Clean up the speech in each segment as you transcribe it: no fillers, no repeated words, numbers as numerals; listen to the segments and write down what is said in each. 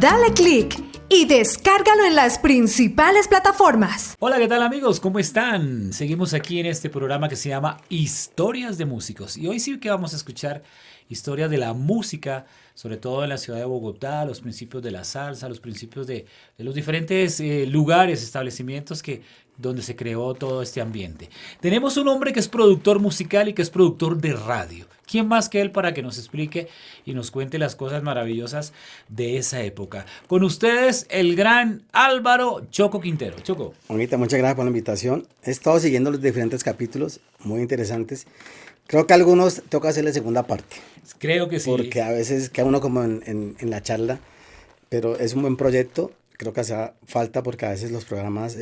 Dale click y descárgalo en las principales plataformas. Hola, ¿qué tal amigos? ¿Cómo están? Seguimos aquí en este programa que se llama Historias de Músicos. Y hoy sí que vamos a escuchar historias de la música, sobre todo en la ciudad de Bogotá, los principios de la salsa, los principios de los diferentes lugares, establecimientos donde se creó todo este ambiente. Tenemos un hombre que es productor musical y que es productor de radio. ¿Quién más que él para que nos explique y nos cuente las cosas maravillosas de esa época? Con ustedes, el gran Álvaro Choco Quintero. Choco. Juanita, muchas gracias por la invitación. He estado siguiendo los diferentes capítulos, muy interesantes. Creo que a algunos toca hacerle segunda parte. Creo que sí. Porque a veces queda uno como en la charla, pero es un buen proyecto. Creo que hace falta porque a veces los programas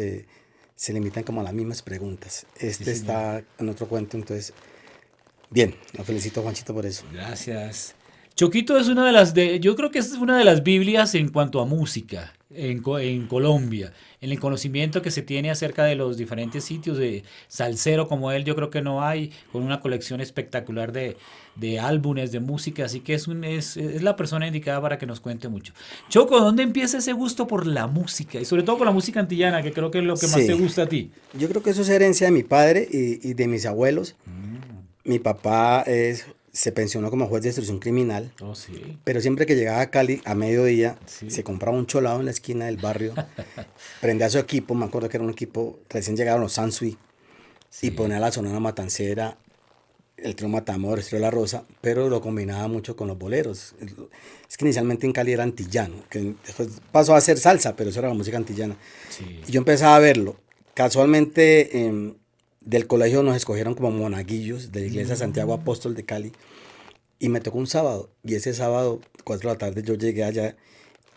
se limitan como a las mismas preguntas. Este sí, está en otro cuento, entonces, bien, lo felicito Juanchito por eso. Gracias. Choquito es una de las, yo creo que es una de las Biblias en cuanto a música en Colombia, en el conocimiento que se tiene acerca de los diferentes sitios de salsero como él, yo creo que no hay, con una colección espectacular de álbumes de música, así que es la persona indicada para que nos cuente mucho. Choco, ¿dónde empieza ese gusto por la música? Y sobre todo por la música antillana, que creo que es lo que más te gusta a ti. Yo creo que eso es herencia de mi padre y de mis abuelos. Mi papá se pensionó como juez de instrucción criminal, sí. Pero siempre que llegaba a Cali a mediodía, se compraba un cholado en la esquina del barrio, prendía su equipo, me acuerdo que era un equipo, recién llegaron los Sansui, y ponía la Sonora Matancera, el trío Matamoros, el trío La Rosa, pero lo combinaba mucho con los boleros. Es que inicialmente en Cali era antillano, que después pasó a ser salsa, pero eso era la música antillana. Sí. Y yo empezaba a verlo. Casualmente, del colegio nos escogieron como monaguillos de la iglesia Santiago Apóstol de Cali y me tocó un sábado y ese sábado 4 de la tarde yo llegué allá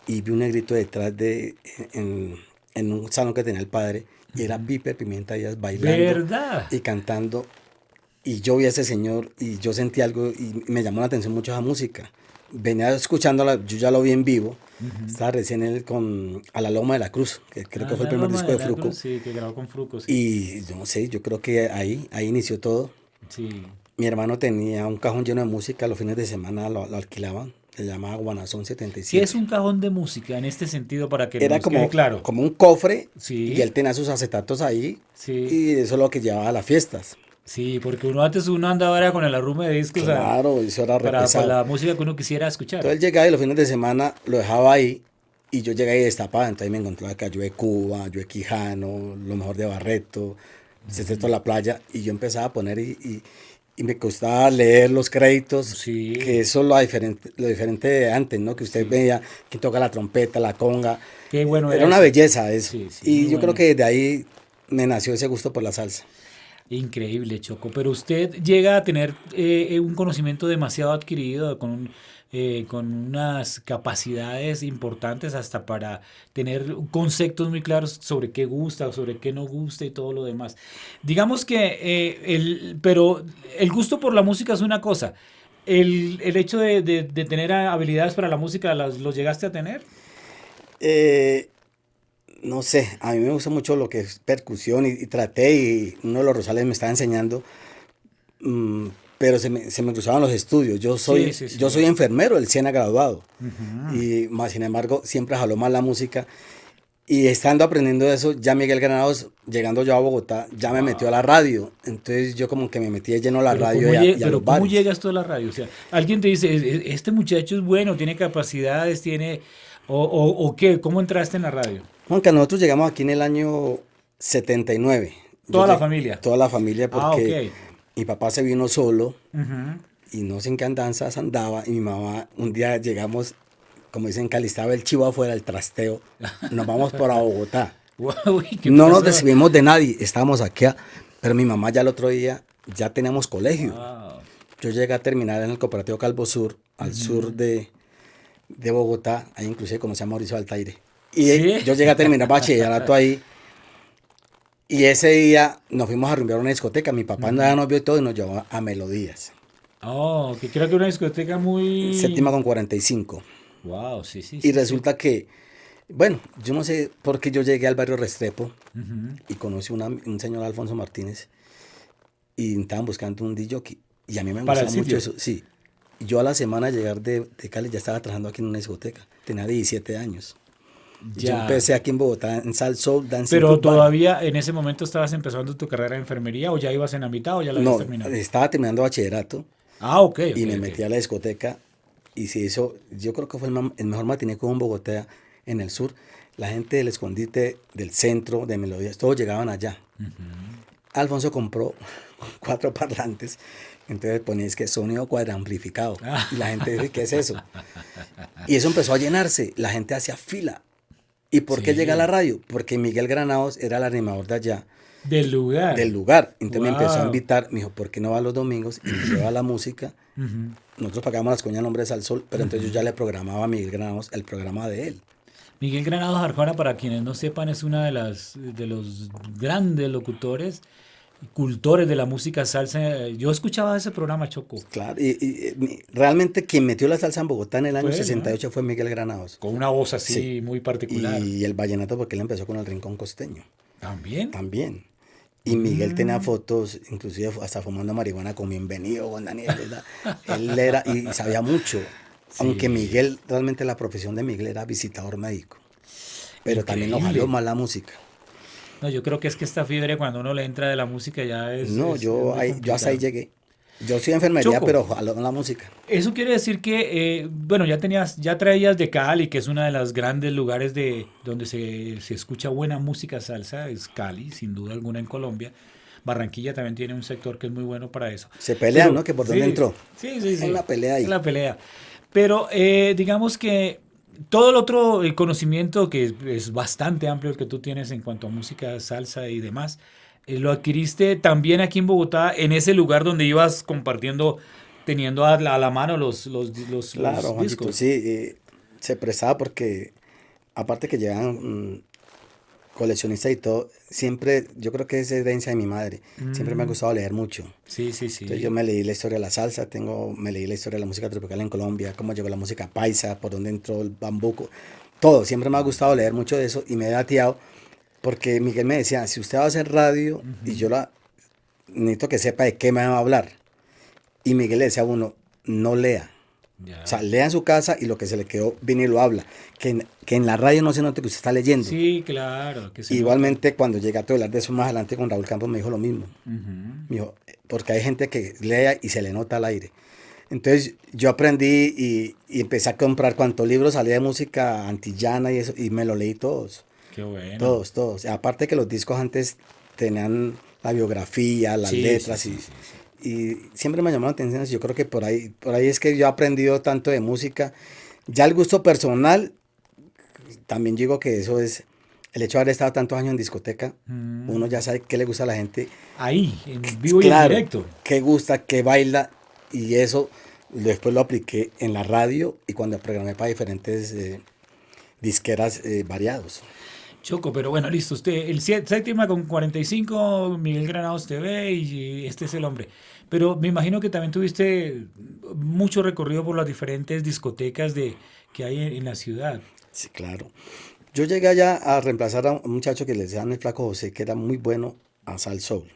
y vi un negrito detrás en un salón que tenía el padre y era Pipe Pimienta Díaz bailando. ¿Verdad? Y cantando y yo vi a ese señor y yo sentí algo y me llamó la atención mucho esa música. Venía escuchándola, yo ya lo vi en vivo. Estaba recién él con A la Loma de la Cruz, que creo que fue el primer disco de Fruco. Cruz, sí, que grabó con Fruco. Sí. Y yo no sé, yo creo que ahí inició todo. Sí. Mi hermano tenía un cajón lleno de música, los fines de semana lo alquilaban, se llamaba Guanazón 77. ¿Qué es un cajón de música en este sentido para que era nos quede claro? Como un cofre, sí. Y él tenía sus acetatos ahí, sí. Y eso es lo que llevaba a las fiestas. Sí, porque antes andaba con el arrume de discos. Claro, eso era para la música que uno quisiera escuchar. Entonces él llegaba y los fines de semana lo dejaba ahí y yo llegué y destapaba. Entonces me encontraba que Joe Cuba, Joe Quijano, lo mejor de Barreto, Sexteto La Playa. Y yo empezaba a poner y me costaba leer los créditos. Sí. Que eso es lo diferente de antes, ¿no? Que usted veía que toca la trompeta, la conga. Qué bueno era una belleza eso. Sí, y yo creo que desde ahí me nació ese gusto por la salsa. Increíble, Choco, pero usted llega a tener un conocimiento demasiado adquirido, con unas capacidades importantes hasta para tener conceptos muy claros sobre qué gusta, sobre qué no gusta y todo lo demás. Digamos que, pero el gusto por la música es una cosa. El hecho de tener habilidades para la música, ¿los llegaste a tener? No sé, a mí me gusta mucho lo que es percusión y traté y uno de los Rosales me estaba enseñando, pero se me cruzaban los estudios. Yo soy enfermero del SIENA graduado y más sin embargo siempre jaló más la música y estando aprendiendo eso, ya Miguel Granados, llegando yo a Bogotá, ya me metió a la radio. Entonces yo como que me metí de lleno a la radio y a los pero bares. ¿Cómo llegas tú a la radio? O sea, alguien te dice, este muchacho es bueno, tiene capacidades, tiene... ¿O qué? ¿Cómo entraste en la radio? Juanca, nosotros llegamos aquí en el año 79. ¿Toda la familia? Toda la familia, porque mi papá se vino solo y no sé en qué andanzas andaba. Y mi mamá, un día llegamos, como dicen en Cali, estaba el chivo afuera, el trasteo. Nos vamos para Bogotá. Uy, no nos recibimos de nadie, estábamos aquí. Pero mi mamá ya el otro día, ya teníamos colegio. Wow. Yo llegué a terminar en el Cooperativo Calvo Sur, al sur de Bogotá, ahí inclusive conocí a Mauricio Altaire. Y yo llegué a terminar bachillerato ahí. Y ese día nos fuimos a rumbear a una discoteca. Mi papá nos vio todo y nos llevó a Melodías. Oh, que creo que una discoteca muy... Séptima con 45. Wow, sí. Y resulta que, bueno, yo no sé por qué yo llegué al barrio Restrepo y conocí un señor Alfonso Martínez y estaban buscando un DJ. Y a mí me gustaba mucho eso. Sí. Yo a la semana de llegar de Cali ya estaba trabajando aquí en una discoteca. Tenía 17 años. Yo Ya. empecé aquí en Bogotá en Sal Soul Dancing Pero Club Bar. todavía en ese momento estabas empezando tu carrera de enfermería o ya ibas en la mitad o ya la habías No, terminado. estaba terminando bachillerato Ah, ok, ok, y me ok. metí a la discoteca y se hizo, yo creo que fue el mejor matiné que hubo en Bogotá, en el sur. La gente del Escondite, del centro, de Melodías, todos llegaban allá. Alfonso compró 4 parlantes, entonces poníais que sonido cuadramplificado. Y la gente dice, ¿qué es eso? Y eso empezó a llenarse, la gente hacía fila. ¿Y por qué Sí. llega a la radio? Porque Miguel Granados era el animador de allá, Del lugar. del lugar. Entonces me empezó a Wow. invitar, me dijo, ¿por qué no va los domingos? Y me lleva la música. Ujú. Nosotros pagamos las coñas Nombres al Sol, pero entonces yo ya le programaba a Miguel Granados el programa de él. Miguel Granados Arjona, para quienes no sepan, es una de los grandes locutores, cultores de la música salsa. Yo escuchaba ese programa, Choco, Claro, realmente quien metió la salsa en Bogotá en el año Fue él, ¿no? 68 fue Miguel Granados. con una voz así Sí. muy particular. Y el vallenato porque él empezó con el Rincón Costeño. ¿También? También. Y Miguel tenía fotos, inclusive hasta fumando marihuana con Bienvenido, con Daniel. Él era, y sabía mucho. Aunque Miguel, realmente la profesión de Miguel era visitador médico. Pero también lo Increíble. jaló más la música. No, yo creo que es que esta fiebre cuando uno le entra de la música ya es... No, es yo muy yo hasta ahí complicado. llegué. Yo soy de enfermería, Choco. pero jaló la música. Eso quiere decir que, bueno, ya traías de Cali, que es uno de los grandes lugares donde se escucha buena música salsa, es Cali, sin duda alguna en Colombia. Barranquilla también tiene un sector que es muy bueno para eso. Se pelean, Pero- ¿no? Que por sí, dónde entró. Sí, sí, sí. Es una pelea ahí. Es la pelea. Pero digamos que todo el otro conocimiento, que es bastante amplio el que tú tienes en cuanto a música, salsa y demás, lo adquiriste también aquí en Bogotá, en ese lugar donde ibas compartiendo, teniendo a la mano los Claro, Juanchito, discos. sí. Se prestaba porque, aparte que llegan coleccionistas y todo, siempre, yo creo que es herencia de mi madre. Siempre me ha gustado leer mucho. Sí, sí, sí. Entonces yo me leí la historia de la salsa, me leí la historia de la música tropical en Colombia, cómo llegó la música paisa, por dónde entró el bambuco, todo. Siempre me ha gustado leer mucho de eso y me he dateado porque Miguel me decía, si usted va a hacer radio y necesito que sepa de qué me va a hablar. Y Miguel le decía a uno, no lea. Ya. O sea, lea en su casa y lo que se le quedó, viene y lo habla. Que en la radio no se note que usted está leyendo. Sí, claro. Que se Igualmente, cuando llegué a hablar de eso más adelante con Raúl Campos, me dijo lo mismo. nota. Ujú. Me dijo, porque hay gente que lea y se le nota al aire. Entonces, yo aprendí y empecé a comprar cuantos libros salía de música antillana y eso, y me lo leí todos. Qué bueno. Todos. Aparte que los discos antes tenían la biografía, las Sí, letras sí, y... sí, sí, sí. Y siempre me llamó la atención eso. Yo creo que por ahí es que yo he aprendido tanto de música. Ya el gusto personal, también digo que eso es, el hecho de haber estado tantos años en discoteca, uno ya sabe qué le gusta a la gente. Ahí, en vivo y en Claro, directo. qué gusta, qué baila. Y eso después lo apliqué en la radio y cuando programé para diferentes disqueras variados. Choco, pero bueno, listo. Usted, el séptima con 45, Miguel Granados TV y este es el hombre. Pero me imagino que también tuviste mucho recorrido por las diferentes discotecas que hay en la ciudad. Sí, claro. Yo llegué allá a reemplazar a un muchacho que le decían el Flaco José, que era muy bueno a Sal Soul.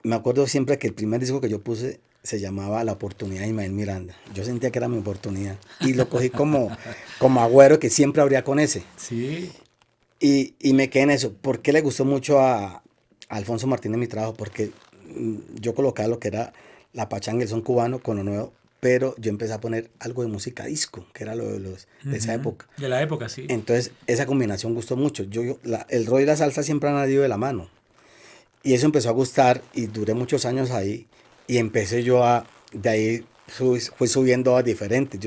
Me acuerdo siempre que el primer disco que yo puse se llamaba La Oportunidad de Ismael Miranda. Yo sentía que era mi oportunidad. Y lo cogí como agüero que siempre habría con ese. Sí. Y me quedé en eso. ¿Por qué le gustó mucho a Alfonso Martínez mi trabajo? Porque yo colocaba lo que era la pachanga, el son cubano con lo nuevo, pero yo empecé a poner algo de música disco, que era lo de esa época. De la época, sí. Entonces, esa combinación gustó mucho. El rock y la salsa siempre han ido de la mano. Y eso empezó a gustar y duré muchos años ahí. Y empecé de ahí fui subiendo a diferentes.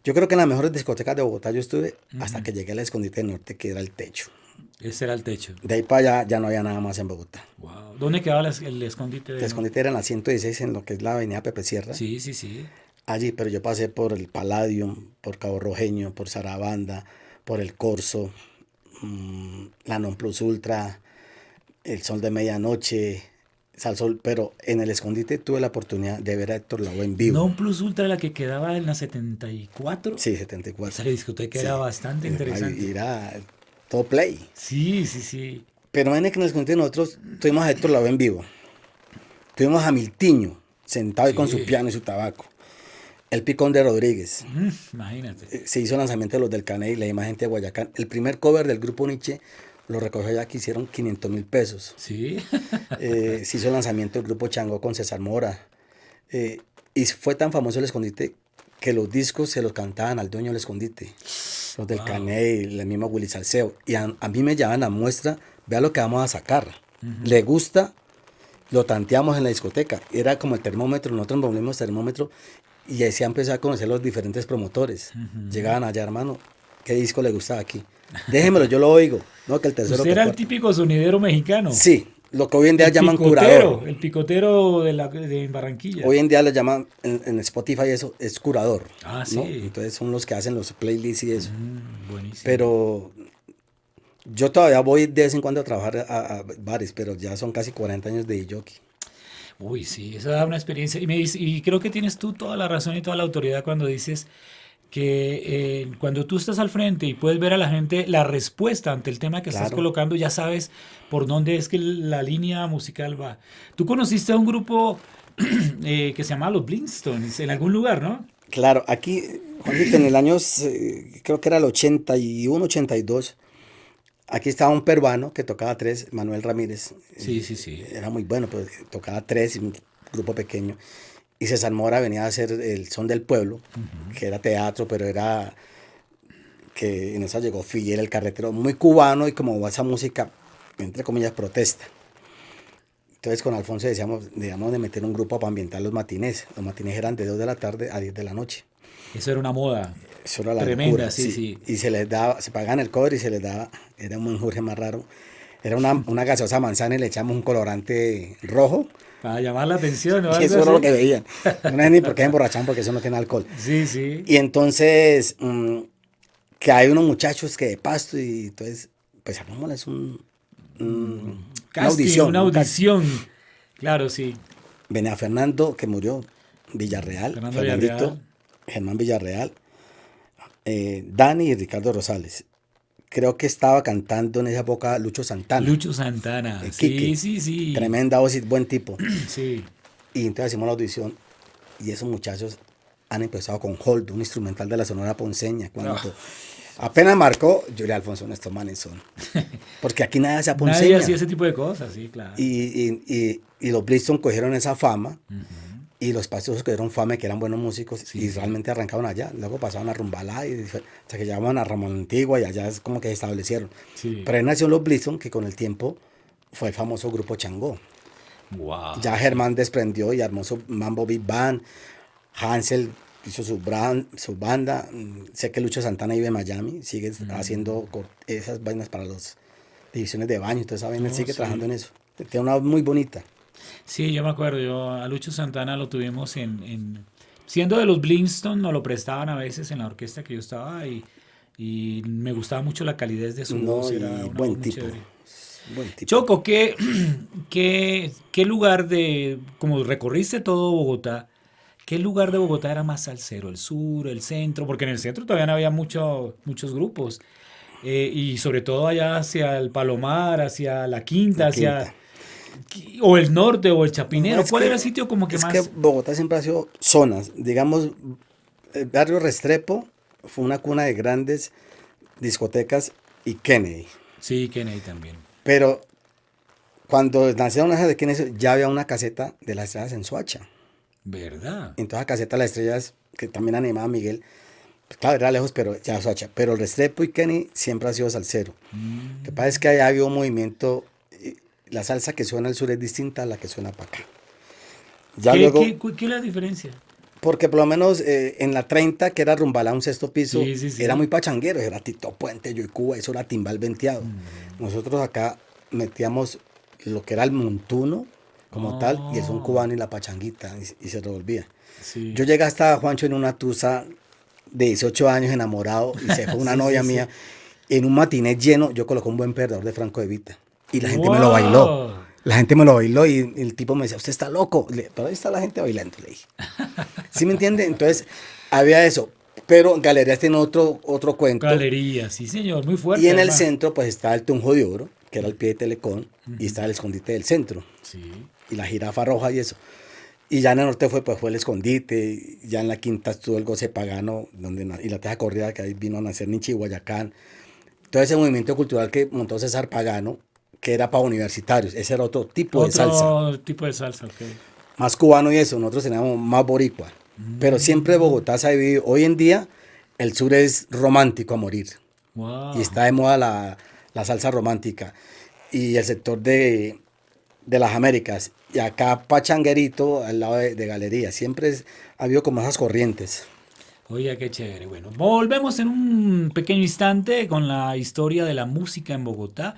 Yo creo que en las mejores discotecas de Bogotá yo estuve hasta que llegué al Escondite del Norte, que era el techo. Ese era el techo. De ahí para allá ya no había nada más en Bogotá. Wow. ¿Dónde quedaba el escondite El Escondite era en la 116, en lo que es la avenida Pepe Sierra. Sí, sí, sí. Allí, pero yo pasé por el Palladium, por Cabo Rojeño, por Sarabanda, por el Corso, la Non Plus Ultra, el Sol de Medianoche, Salsol, pero en el Escondite tuve la oportunidad de ver a Héctor Lavoe en vivo. Non Plus Ultra, la que quedaba en la 74. Sí, 74. Esa discoteca Sí. era bastante interesante. Y era todo play. Sí, sí, sí. Pero en el Escondite nosotros tuvimos a Héctor Lavoe en vivo. Tuvimos a Miltiño sentado ahí con su Sí. piano y su tabaco. El Picón de Rodríguez. Imagínate. Se hizo el lanzamiento de los del Caney, la imagen de Guayacán. El primer cover del grupo Nietzsche lo recogió allá que hicieron 500.000 pesos. Sí. Se hizo el lanzamiento del grupo Changó con César Mora. Y fue tan famoso el escondite que los discos se los cantaban al dueño del escondite. Los del Caney, el mismo Willy Salceo. Y a mí me llaman a muestra, vea lo que vamos a sacar. Le gusta, lo tanteamos en la discoteca. Era como el termómetro, nosotros volvimos termómetro. Y así empecé a conocer los diferentes promotores. Llegaban allá, hermano, ¿qué disco le gusta aquí? Déjemelo, yo lo oigo. No, que el tercero. ¿Usted era el típico sonidero mexicano? Sí, lo que hoy en día llaman curador. El picotero de Barranquilla. Hoy en día le llaman, en Spotify eso, es curador. Ah, sí. ¿no? Entonces son los que hacen los playlists y eso. Buenísimo. Pero yo todavía voy de vez en cuando a trabajar a bares, pero ya son casi 40 años de jockey. Uy, sí, eso da una experiencia. Y creo que tienes tú toda la razón y toda la autoridad cuando dices que cuando tú estás al frente y puedes ver a la gente la respuesta ante el tema que estás colocando, ya sabes por dónde es que la línea musical va. Tú conociste a un grupo que se llamaba Los Blindstones en algún lugar, ¿no? Claro, aquí, Juanito, en el año, creo que era el 81, 82, aquí estaba un peruano que tocaba tres, Manuel Ramírez. Sí, sí, sí. Era muy bueno, pues tocaba tres, un grupo pequeño. Y César Mora venía a hacer el Son del Pueblo, que era teatro, pero era que en esa llegó Figuera, el carretero, muy cubano, y como esa música, entre comillas, protesta. Entonces con Alfonso decíamos de meter un grupo para ambientar los matinés. Los matinés eran de 2 de la tarde a 10 de la noche. Eso era una moda. Eso era la tremenda, locura, sí. Y se les daba, se pagaban el cover y se les daba, era un Jorge más raro. Era una gaseosa manzana y le echamos un colorante rojo. Para llamar la atención, ¿no? Y eso era lo que veían. No es ni por qué emborrachaban porque eso no tiene alcohol. Sí, sí. Y entonces, que hay unos muchachos que de Pasto y entonces, pues hagámosles una audición. Claro, sí. Venía Fernando, que murió, Villarreal, Fernandito, Germán Villarreal, Dani y Ricardo Rosales. Creo que estaba cantando en esa época Lucho Santana. Lucho Santana, sí. Tremenda voz y buen tipo. Sí. Y entonces hicimos la audición y esos muchachos han empezado con Hold, un instrumental de la Sonora Ponceña. Cuando apenas marcó, yo le Alfonso, estos manes son. Porque aquí nadie hacía Ponceña. Nadie hacía ese tipo de cosas, sí, claro. Y los Blindstones cogieron esa fama. Y los pasos cogieron fama, que eran buenos músicos, y realmente arrancaron allá. Luego pasaron a Rumbalá, hasta que llegaban a Ramón Antigua, y allá es como que se establecieron. Sí. Pero ahí nació los Blindstones, que con el tiempo fue el famoso grupo Changó. Wow. Ya Germán desprendió y armó su Mambo Big Band. Hansel hizo su banda. Sé que Lucho Santana vive en Miami, sigue haciendo esas vainas para las divisiones de baño, entonces saben, él sigue trabajando en eso. Tiene una voz muy bonita. Sí, yo me acuerdo, a Lucho Santana lo tuvimos siendo de los Blindstones, nos lo prestaban a veces en la orquesta que yo estaba y me gustaba mucho la calidez de su voz. Era una buen voz muy tipo. chévere. Buen tipo. Choco, ¿qué lugar como recorriste todo Bogotá, qué lugar de Bogotá era más salsero? ¿El sur, el centro? Porque en el centro todavía no había muchos grupos. Y sobre todo allá hacia el Palomar, hacia la Quinta, o el norte o el Chapinero. ¿Cuál era el sitio como que más? Es que Bogotá siempre ha sido zonas. Digamos, el barrio Restrepo fue una cuna de grandes discotecas y Kennedy. Sí, Kennedy también. Pero cuando nacieron las de Kennedy ya había una caseta de las estrellas en Soacha. ¿Verdad? Entonces la caseta de las estrellas, que también animaba Miguel, pues claro, era lejos, pero ya Soacha. Pero el Restrepo y Kennedy siempre ha sido salsero. Lo que pasa es que allá había un movimiento. La salsa que suena al sur es distinta a la que suena para acá. ¿Qué es la diferencia? Porque por lo menos en la 30, que era Rumbalá, un sexto piso, sí. era muy pachanguero. Era Tito Puente, Yo y Cuba, eso era timbal venteado. Nosotros acá metíamos lo que era el montuno como tal, y el son cubano y la pachanguita, y se revolvía. Sí. Yo llegué hasta Juancho en una tusa de 18 años enamorado, y se fue una novia mía. En un matiné lleno, yo coloqué un buen perdedor de Franco de Vita. Y la gente me lo bailó. La gente me lo bailó y el tipo me decía, usted está loco. Pero ahí está la gente bailando, le dije. ¿Sí me entiende? Entonces, había eso. Pero Galerías tiene otro cuento. Galerías, sí señor, muy fuerte. Y en el centro, pues está el Tunjo de Oro, que era el pie de Telecom, y está el escondite del centro. Sí. Y la jirafa roja y eso. Y ya en el norte fue el Escondite, ya en la quinta estuvo el Goce Pagano, y la Teja Corrida, que ahí vino a nacer Nietzsche y Guayacán. Todo ese movimiento cultural que montó César Pagano, que era para universitarios, ese era otro tipo de salsa, Otro tipo de salsa, ok. más cubano y eso, nosotros teníamos más boricua. Pero siempre Bogotá se ha vivido, hoy en día el sur es romántico a morir, Wow. y está de moda la salsa romántica, y el sector de las Américas, y acá Pachanguerito, al lado de Galería, ha habido como esas corrientes. Oye, qué chévere. Bueno, volvemos en un pequeño instante con la historia de la música en Bogotá.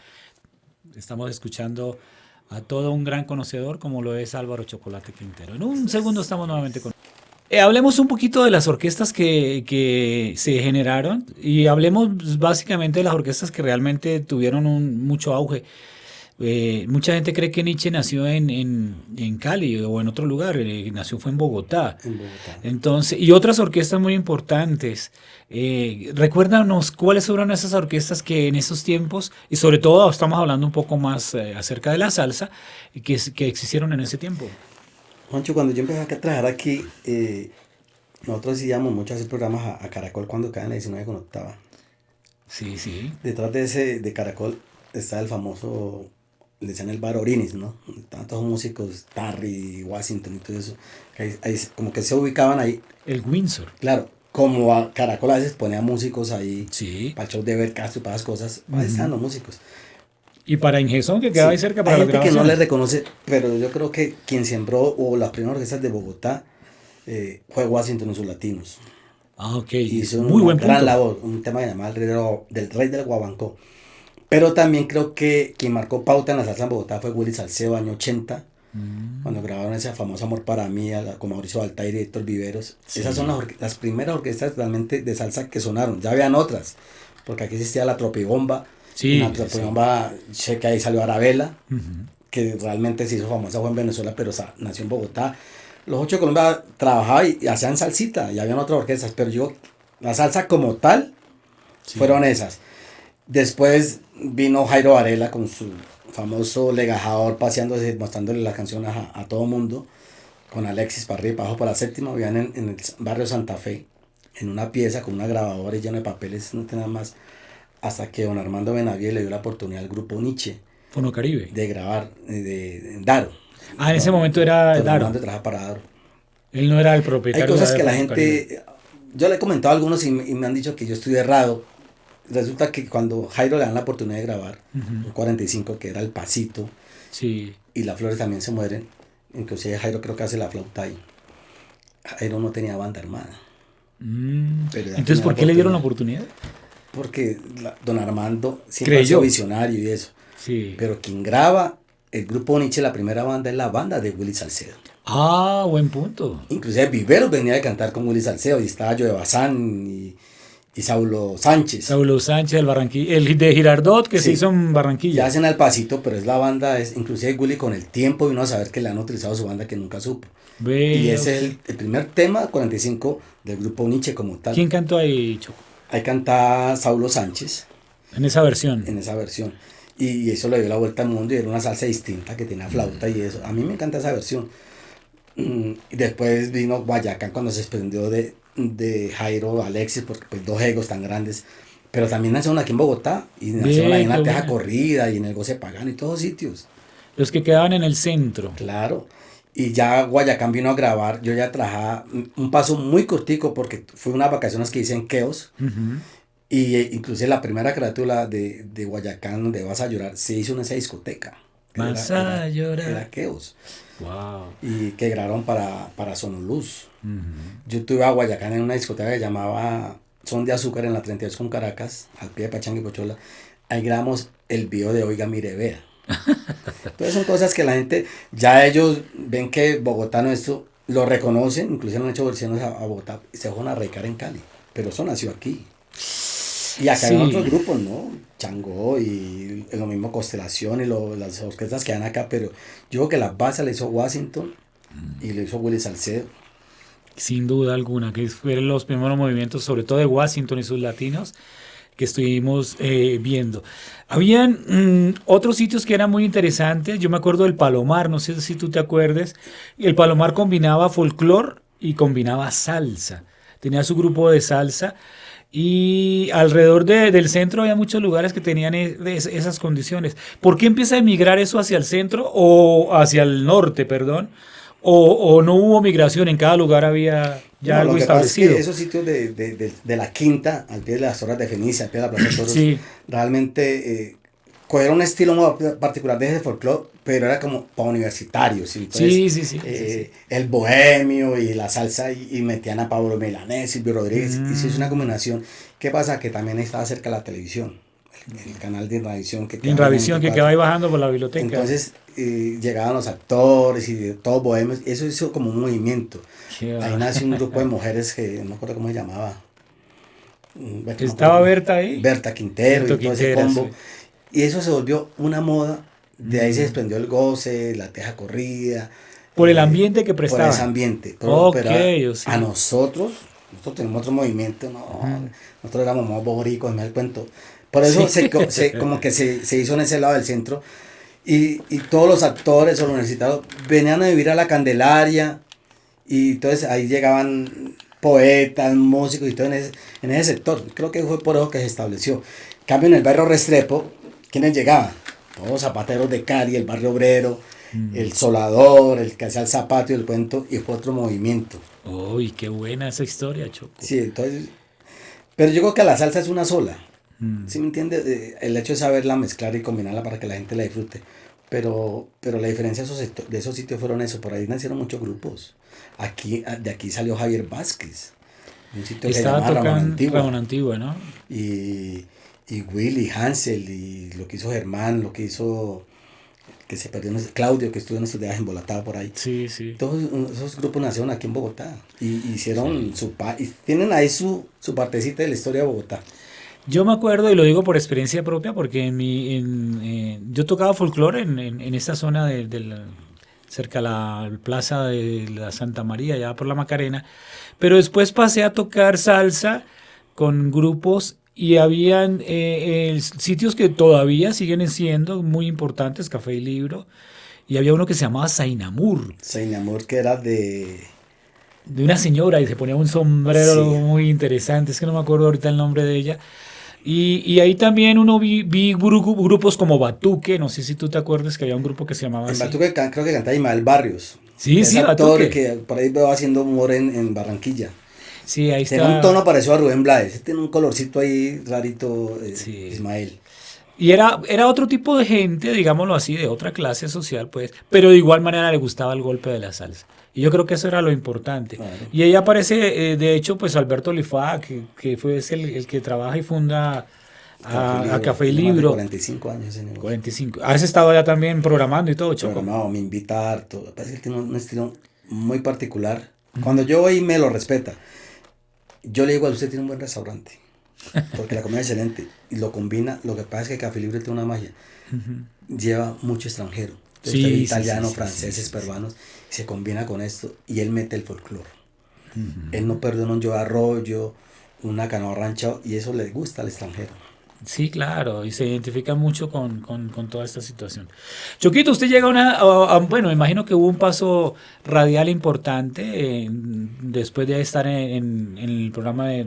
Estamos escuchando a todo un gran conocedor como lo es Álvaro Chocolate Quintero. En un segundo estamos nuevamente con... hablemos un poquito de las orquestas que se generaron y hablemos básicamente de las orquestas que realmente tuvieron mucho auge. Mucha gente cree que Nietzsche nació en Cali o en otro lugar, fue en Bogotá. En Bogotá. Entonces, y otras orquestas muy importantes. Recuérdanos cuáles fueron esas orquestas que en esos tiempos, y sobre todo estamos hablando un poco más acerca de la salsa, que existieron en ese tiempo. Juancho, cuando yo empecé a trabajar aquí, nosotros íbamos mucho a hacer programas a Caracol cuando cae en la 19 con octava. Sí, sí. Detrás de Caracol está el famoso, le decían el bar Orinis, ¿no? Estaban todos músicos, Tarry, Washington y todo eso. Como que se ubicaban ahí. El Windsor. Claro, como a Caracol a veces ponía músicos ahí, Sí. para el show de Ever Castro y para las cosas, ahí estaban los músicos. Y para Ingesón, que quedaba ahí Sí, cerca para hay las gente que no grabaciones. le reconoce, pero yo creo que quien sembró, o las primeras orquestas de Bogotá, fue Washington en sus latinos. Ah, ok. Hizo Muy una buen gran punto. labor, un tema llamado del Rey del Guabancó. Pero también creo que quien marcó pauta en la salsa en Bogotá fue Willy Salcedo, año 80, cuando grabaron ese famoso Amor para mí, con Mauricio Altair y Héctor Viveros. Sí. Esas son las primeras orquestas realmente de salsa que sonaron. Ya habían otras, porque aquí existía la Tropibomba. Sí, Y la Tropibomba, sé que ahí salió Arabella, que realmente se hizo famosa, fue en Venezuela, pero nació en Bogotá. Los Ocho de Colombia trabajaban y hacían salsita, y habían otras orquestas, pero la salsa como tal, Sí. fueron esas. Después vino Jairo Varela con su famoso legajador paseándose, mostrándole la canción a todo mundo, con Alexis para arriba y para abajo para la séptima, vivían en el barrio Santa Fe, en una pieza con una grabadora y lleno de papeles, no tenía más, hasta que don Armando Benavides le dio la oportunidad al grupo Nietzsche Fono Caribe. de grabar de Daro. Ah, en ese momento era Don Daro. Armando trabaja para Daro. Él no era el Hay propietario cosas de que la Fono Caribe. gente, yo le he comentado a algunos y me han dicho que yo estoy errado. Resulta que cuando Jairo le dan la oportunidad de grabar, un 45 que era el pasito, Sí. y las flores también se mueren, inclusive Jairo creo que hace la flauta ahí. Jairo no tenía banda armada. Pero ya Entonces, tenía ¿por qué le dieron la oportunidad? Porque don Armando siempre ha Creyó. sido visionario y eso. Sí. Pero quien graba el grupo Nietzsche, la primera banda, es la banda de Willy Salcedo. Ah, buen punto. Inclusive Viveros venía de cantar con Willy Salcedo, y estaba Joe Bazán y Saulo Sánchez. Saulo Sánchez, el de Girardot, que se Sí. hizo en Barranquilla. Ya hacen al pasito, pero es la banda, inclusive Willy con el tiempo vino a saber que le han utilizado su banda que nunca supo. Ve, Y ese es el primer tema, 45, del grupo Nietzsche como tal. ¿Quién cantó ahí, Choco? Ahí canta Saulo Sánchez En esa versión. en esa versión. Y eso le dio la vuelta al mundo y era una salsa distinta que tenía flauta y eso. A mí me encanta esa versión. Y después vino Guayacán cuando se desprendió de Jairo Alexis, porque pues dos egos tan grandes. Pero también nacieron aquí en Bogotá y nacieron ahí en la qué Teja bueno. Corrida y en el Goce Pagano y todos sitios. Los que quedaban en el centro. Claro. Y ya Guayacán vino a grabar. Yo ya trabajaba un paso muy cortico porque fue unas vacaciones que hice en Queos. Ujú. Y inclusive la primera carátula de Guayacán, donde vas a llorar, se hizo en esa discoteca. Vas a llorar. Era Queos. Wow. Y que grabaron para Sonoluz. Yo estuve a Guayacán en una discoteca que se llamaba Son de Azúcar en la 32 con Caracas, al pie de Pachanga y Pochola. Ahí grabamos el video de Oiga, mire, vea. Entonces son cosas que la gente, ya ellos ven que Bogotá no esto, lo reconocen, incluso han hecho versiones a Bogotá y se van a radicar en Cali. Pero eso nació aquí. Y acá hay Sí. otros grupos, ¿no? Changó y lo mismo Constelación y las orquestas que dan acá, pero yo creo que la base la hizo Washington y lo hizo Willy Salcedo. Sin duda alguna, que fueron los primeros movimientos, sobre todo de Washington y sus latinos, que estuvimos viendo. Habían otros sitios que eran muy interesantes. Yo me acuerdo del Palomar, no sé si tú te acuerdes. El Palomar combinaba folclore y combinaba salsa. Tenía su grupo de salsa. Y alrededor del centro había muchos lugares que tenían esas condiciones. ¿Por qué empieza a emigrar eso hacia el centro o hacia el norte, perdón? O no hubo migración, en cada lugar había ya No, algo lo que pasa es establecido. que esos sitios de la Quinta, al pie de las Torres de Fenicia, al pie de la Plaza de Toros, Sí. realmente cogieron un estilo muy particular de ese folclore, pero era como para universitarios. Entonces, Sí. el bohemio y la salsa y metían a Pablo Milanés, Silvio Rodríguez, y eso es una combinación. ¿Qué pasa? Que también estaba cerca de la televisión, el canal de Inravisión que quedaba en Inravisión, que 24. queda ahí bajando por la biblioteca. Entonces llegaban los actores y todos bohemios, eso hizo como un movimiento. Qué Ahí va. nació un grupo de mujeres que no me acuerdo cómo se llamaba. ¿Estaba Berta ahí? Berta Quintero Berto y todo ese Quintero, combo. sí. Y eso se volvió una moda. De ahí se desprendió el goce, la teja corrida. Por el ambiente que Por prestaba. ese ambiente. Ok, Pero sí. a nosotros tenemos otro movimiento, no. Nosotros éramos más boricos, me da el cuento. Por eso Sí. como que se hizo en ese lado del centro. Y todos los actores o los universitarios venían a vivir a la Candelaria. Y entonces ahí llegaban poetas, músicos y todo en ese sector. Creo que fue por eso que se estableció. En cambio, en el barrio Restrepo, ¿quiénes llegaban? Todos los zapateros de Cali, el barrio obrero, el solador, el que hacía el zapato y el cuento, y fue otro movimiento. Uy, qué buena esa historia, Choco. Sí, entonces, pero yo creo que la salsa es una sola. ¿Sí me entiendes? El hecho de saberla mezclar y combinarla para que la gente la disfrute. Pero la diferencia de esos sitios fueron eso. Por ahí nacieron muchos grupos. De aquí salió Javier Vázquez. Un sitio que se Estaba llama Ramón tocando Antigua. Ramón Antigua, ¿no? Y Willy, Hansel, y lo que hizo Germán, lo que hizo, que se perdió, Claudio, que estuvo en estos días embolatado por ahí. Sí. Todos esos grupos nacieron aquí en Bogotá y hicieron y tienen ahí su partecita de la historia de Bogotá. Yo me acuerdo, y lo digo por experiencia propia, porque yo tocaba folclore en esta zona cerca a la plaza de la Santa María, allá por la Macarena, pero después pasé a tocar salsa con grupos y habían sitios que todavía siguen siendo muy importantes, Café y Libro, y había uno que se llamaba Zainamur, Señamor, que era de Sí. muy interesante, es que no me acuerdo ahorita el nombre de ella. Y ahí también vi grupos como Batuque, no sé si tú te acuerdas que había un grupo que se llamaba en así. Batuque, creo que cantaba Ismael Barrios. Sí, Ese sí, actor Batuque. que por ahí veo haciendo humor en Barranquilla. Sí, ahí Tiene un está. tono parecido a Rubén Blades. Tiene un colorcito ahí rarito, Sí. Ismael. Y era otro tipo de gente, digámoslo así, de otra clase social, pues, pero de igual manera le gustaba el golpe de la salsa. Y yo creo que eso era lo importante. Claro. Y ahí aparece, de hecho, pues Alberto Lifá, que fue el que trabaja y funda a Café y Tiene más de Libro. 45 años ese negocio. 45. ¿Has estado allá también programando y todo, Choco? Programado, me invita harto. Parece que tiene un estilo muy particular. Cuando yo voy me lo respeta. Yo le digo a usted tiene un buen restaurante. Porque la comida es excelente. Y lo combina. Lo que pasa es que Café Libre tiene una magia. Lleva mucho extranjero. Sí, Entonces, sí, italianos, sí, franceses, sí. peruanos. Y se combina con esto. Y él mete el folclore. Él no perdona un yo arroyo, una canoa ranchado. Y eso le gusta al extranjero. Sí, claro, y se identifica mucho con toda esta situación. Choquito, usted llega bueno, me imagino que hubo un paso radial importante después de estar en el programa de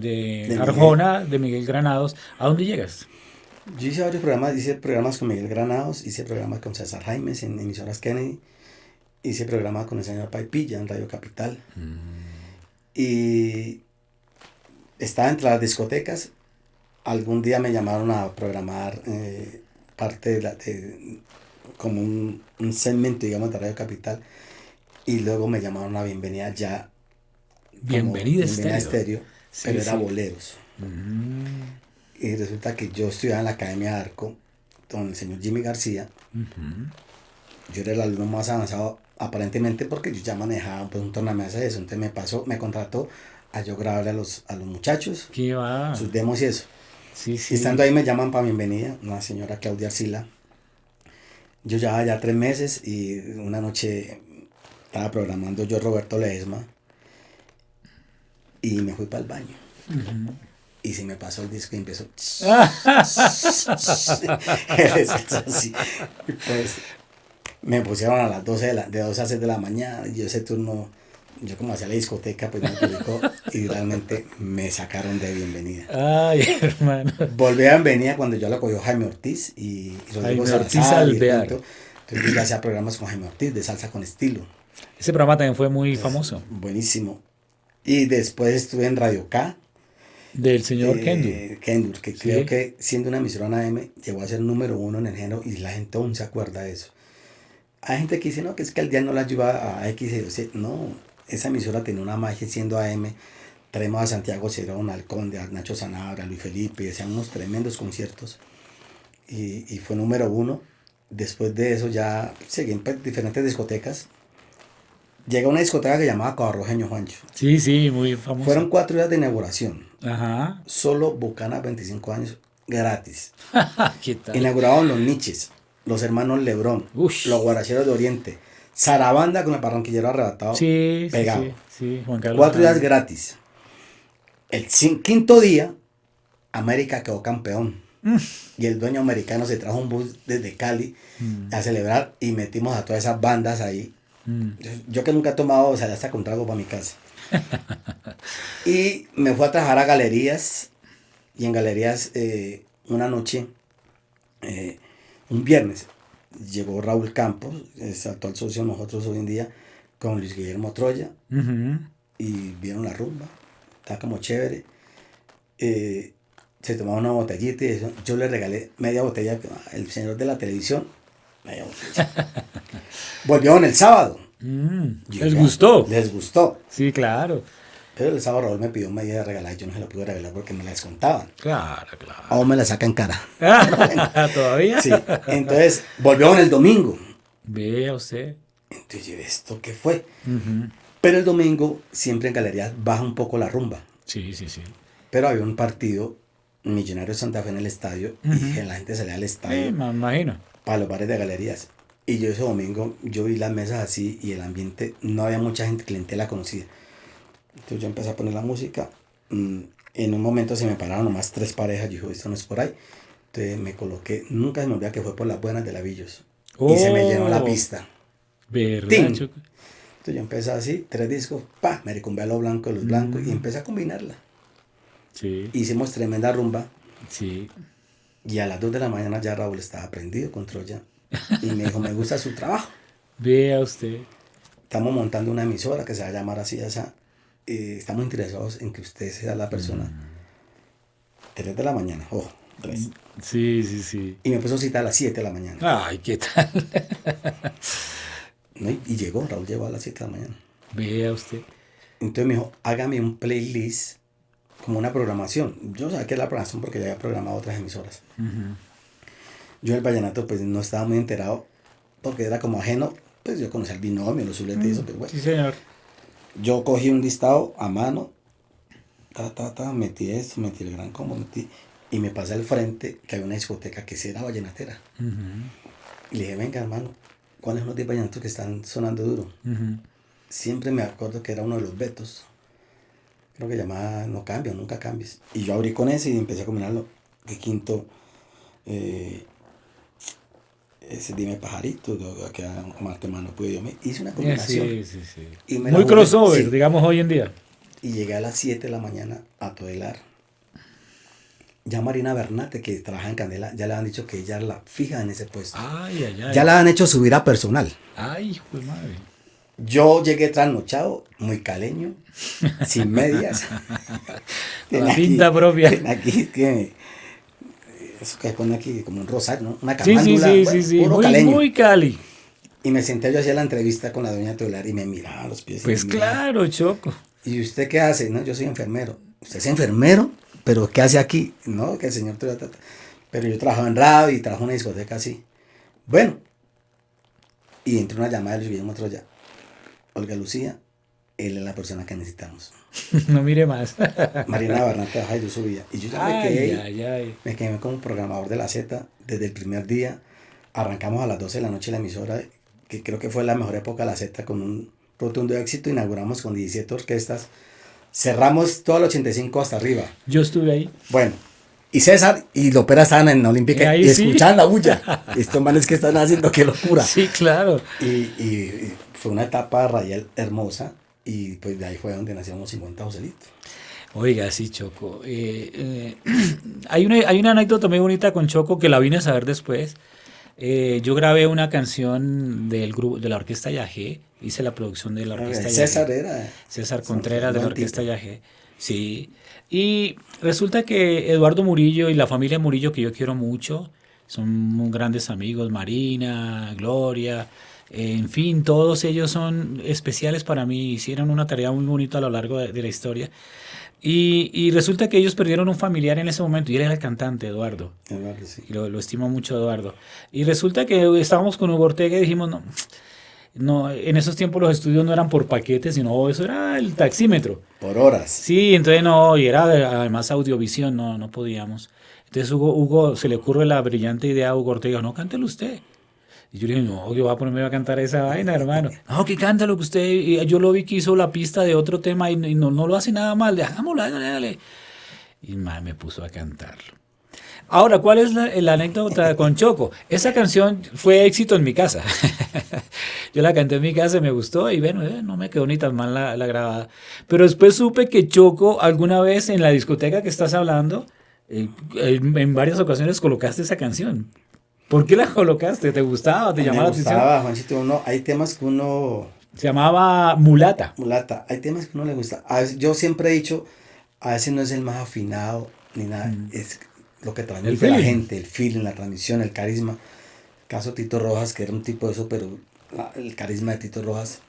Miguel. Arjona, de Miguel Granados. ¿A dónde llegas? Yo hice varios programas. Hice programas con Miguel Granados. Hice programas con César Jaimes en emisoras Kennedy. Hice programas con el señor Paipilla en Radio Capital. Y estaba entre las discotecas. Algún día me llamaron a programar parte como un segmento, digamos, de Radio Capital. Y luego me llamaron a Bienvenida Ya. Bienvenida Estéreo. Sí, Pero era sí. boleros. Y resulta que yo estudiaba en la Academia de Arco con el señor Jimmy García. Yo era el alumno más avanzado aparentemente porque yo ya manejaba pues, un tornamesa de eso. Entonces me contrató a yo grabarle a los muchachos ¿Qué va? sus demos y eso. Sí, Y sí. estando ahí me llaman para Bienvenida, una señora Claudia Arcila. Yo llevaba ya 3 meses y una noche estaba programando yo Roberto Ledesma y me fui para el baño. y se me pasó el disco y empezó. Así. Y pues me pusieron a las 12 de 12 a 6 de la mañana y yo ese turno, yo como hacía la discoteca, pues me publicó y realmente me sacaron de bienvenida. Ay, hermano. Volví a bienvenida cuando yo la cogió Jaime Ortiz y Rodrigo Jaime Ortiz Salazar y Alvear. Pinto. Entonces yo ya hacía programas con Jaime Ortiz de salsa con estilo. Ese programa también fue muy famoso. Buenísimo. Y después estuve en Radio K. Del señor Kendu. Kendur, que Sí. creo que siendo una emisora AM llegó a ser número 1 en el género y la gente aún se acuerda de eso. Hay gente que dice, no, que es que el día no la ayuda a X y Z. No, esa emisora tiene una magia siendo AM. Traemos a Santiago Cerón, al Conde, a Nacho Sanabria, a Luis Felipe, hacían unos tremendos conciertos. Y fue número 1. Después de eso ya seguí en diferentes discotecas. Llega una discoteca que llamaba Cabarrojeño Juancho. Sí, sí, muy famoso. Fueron 4 días de inauguración. Ajá. Solo Bucana, 25 años, gratis. ¿Qué tal? Inauguraron los Niches, los hermanos Lebrón, Ush. los Guaracheros de Oriente, Sarabanda con el Barranquillero Arrebatado, Sí, sí, pegado. sí, Juan Carlos. 4 días gratis. El quinto día, América quedó campeón. Y el dueño americano se trajo un bus desde Cali a celebrar y metimos a todas esas bandas ahí. Yo que nunca he tomado, o sea, ya está con trago para mi casa. Y me fui a trabajar a galerías. Y en galerías, una noche, un viernes, llegó Raúl Campos, es actual socio de nosotros hoy en día, con Luis Guillermo Troya. Ujú. Y vieron la rumba. Estaba como chévere. Se tomaba una botellita y eso. Yo le regalé media botella al señor de la televisión. Media botella. Volvieron el sábado. Yo ¿Les ya- gustó? Les gustó. Sí, claro. Pero el sábado Raúl me pidió media de regalar y yo no se la pude regalar porque me la descontaban. Claro, claro. Aún me la saca en cara. ¿Todavía? Sí. Entonces, volvieron el domingo. Vea usted. Entonces, yo, ¿esto qué fue? Ujú. Pero el domingo siempre en galerías baja un poco la rumba. Sí, sí, sí. Pero había un partido Millonario Santa Fe en el estadio y que la gente salía al estadio Sí, me imagino. para los bares de galerías. Y yo ese domingo, yo vi las mesas así y el ambiente, no había mucha gente, clientela conocida. Entonces yo empecé a poner la música. En un momento se me pararon nomás 3 parejas. Yo dije, esto no es por ahí. Entonces me coloqué, nunca se me olvida que fue por las buenas de Lavillos. Y se me llenó la pista. ¿Verdad, ¡Tin! Choco? Entonces yo empecé así, 3 discos, me recumbé a los blancos, los blancos y empecé a combinarla. Sí, Hicimos tremenda rumba. sí. Y a las 2 de la mañana ya Raúl estaba prendido con Troya. Y me dijo, me gusta su trabajo. Vea usted. Estamos montando una emisora que se va a llamar así, esa. Estamos interesados en que usted sea la persona. 3 de la mañana, ojo, 3. Sí, sí, sí. Y me puso cita a las 7 de la mañana. Ay, ¿qué tal? ¿No? Y llegó, Raúl llegó a las 7 de la mañana. Vea usted. Entonces me dijo, hágame un playlist como una programación. Yo sabía que era la programación porque ya había programado otras emisoras. Yo el vallenato pues no estaba muy enterado porque era como ajeno. Pues yo conocía el binomio, los zuletes y eso, pero bueno. Sí, señor. Yo cogí un listado a mano, metí esto, metí el gran combo, y me pasé al frente que había una discoteca que sí era vallenatera. Y le dije, venga hermano, ¿cuáles son los 10 vallenatos que están sonando duro? Siempre me acuerdo que era uno de los Betos. Creo que llamaba No Cambio, Nunca Cambies. Y yo abrí con ese y empecé a combinarlo. Que quinto, ese Dime Pajarito, que Marte Mano Puede Yo. Hice una combinación. Sí, sí, sí. Y me la Muy jugué, crossover, sí. digamos, hoy en día. Y llegué a las 7 de la mañana a Todelar. Ya Marina Bernate, que trabaja en Candela, ya le han dicho que ella es la fija en ese puesto. Ay, ay, ay. Ya la han hecho subir a personal. Ay, hijo de madre. Yo llegué trasnochado, muy caleño, sin medias. La pinta propia. Aquí tiene eso que pone aquí como un rosario, ¿no? Una Sí, sí, camándula, sí, bueno, sí, sí. puro Muy, caleño. muy cali. Y me senté yo hacía la entrevista con la doña Todelar y me miraba a los pies. y Pues me miraba. claro, Choco. ¿Y usted qué hace? No, yo soy enfermero. ¿Usted es enfermero? ¿Pero qué hace aquí? No, que el señor... Pero yo trabajaba en radio y trabajo en una discoteca así. Bueno. Y entró una llamada de Luis Guillermo Troya. Olga Lucía, él es la persona que necesitamos. No mire más. Marina Bernate bajaba y yo subía. Y yo ya me quedé, Ay, ay, ay. me quedé como programador de la Z desde el primer día. Arrancamos a las 12 de la noche la emisora, que creo que fue la mejor época de la Z con un rotundo éxito. Inauguramos con 17 orquestas cerramos todo el 85 hasta arriba. Yo estuve ahí. Bueno, y César y Lopera estaban en Olímpica Ahí y sí. escuchaban la bulla. Estos manes que están haciendo, qué locura. Sí, claro. Y fue una etapa radial hermosa y pues de ahí fue donde nacieron los 50 Joselitos. Oiga, sí, Choco. Hay una anécdota muy bonita con Choco que la vine a saber después. Yo grabé una canción del grupo de la Orquesta Yagé, hice la producción de la Orquesta César Yagé. era. César Contreras de la Buen Orquesta tipo. Yagé. Sí. Y resulta que Eduardo Murillo y la familia Murillo, que yo quiero mucho, son muy grandes amigos, Marina, Gloria, en fin, todos ellos son especiales para mí, hicieron una tarea muy bonita a lo largo de la historia. Y resulta que ellos perdieron un familiar en ese momento, y él era el cantante, Eduardo. Eduardo, sí. Y lo estimo mucho, Eduardo. Y resulta que estábamos con Hugo Ortega y dijimos, no, no, en esos tiempos los estudios no eran por paquetes, sino eso era el taxímetro. Por horas. Sí, entonces no, y era además audiovisión, no podíamos. Entonces Hugo se le ocurre la brillante idea a Hugo Ortega, no, cántelo usted. Y yo le dije, no, yo voy a ponerme a cantar esa vaina, hermano. No, que cántalo que usted, y yo lo vi que hizo la pista de otro tema y no lo hace nada mal, hagámoslo, hágale. Y me puso a cantarlo. Ahora, ¿cuál es la anécdota con Choco? Esa canción fue éxito en mi casa. Yo la canté en mi casa y me gustó y bueno, no me quedó ni tan mal la grabada. Pero después supe que Choco, alguna vez en la discoteca que estás hablando, en varias ocasiones colocaste esa canción. ¿Por qué la colocaste? ¿Te gustaba? ¿Te llamaba la atención? Me gustaba, Juancito, hay temas que uno... Se llamaba Mulata. Mulata, hay temas que uno le gusta. A veces, yo siempre he dicho, a veces no es el más afinado ni nada, es lo que transmite la gente, el feeling, la transmisión, el carisma. Caso Tito Rojas, que era un tipo de eso, pero el carisma de Tito Rojas.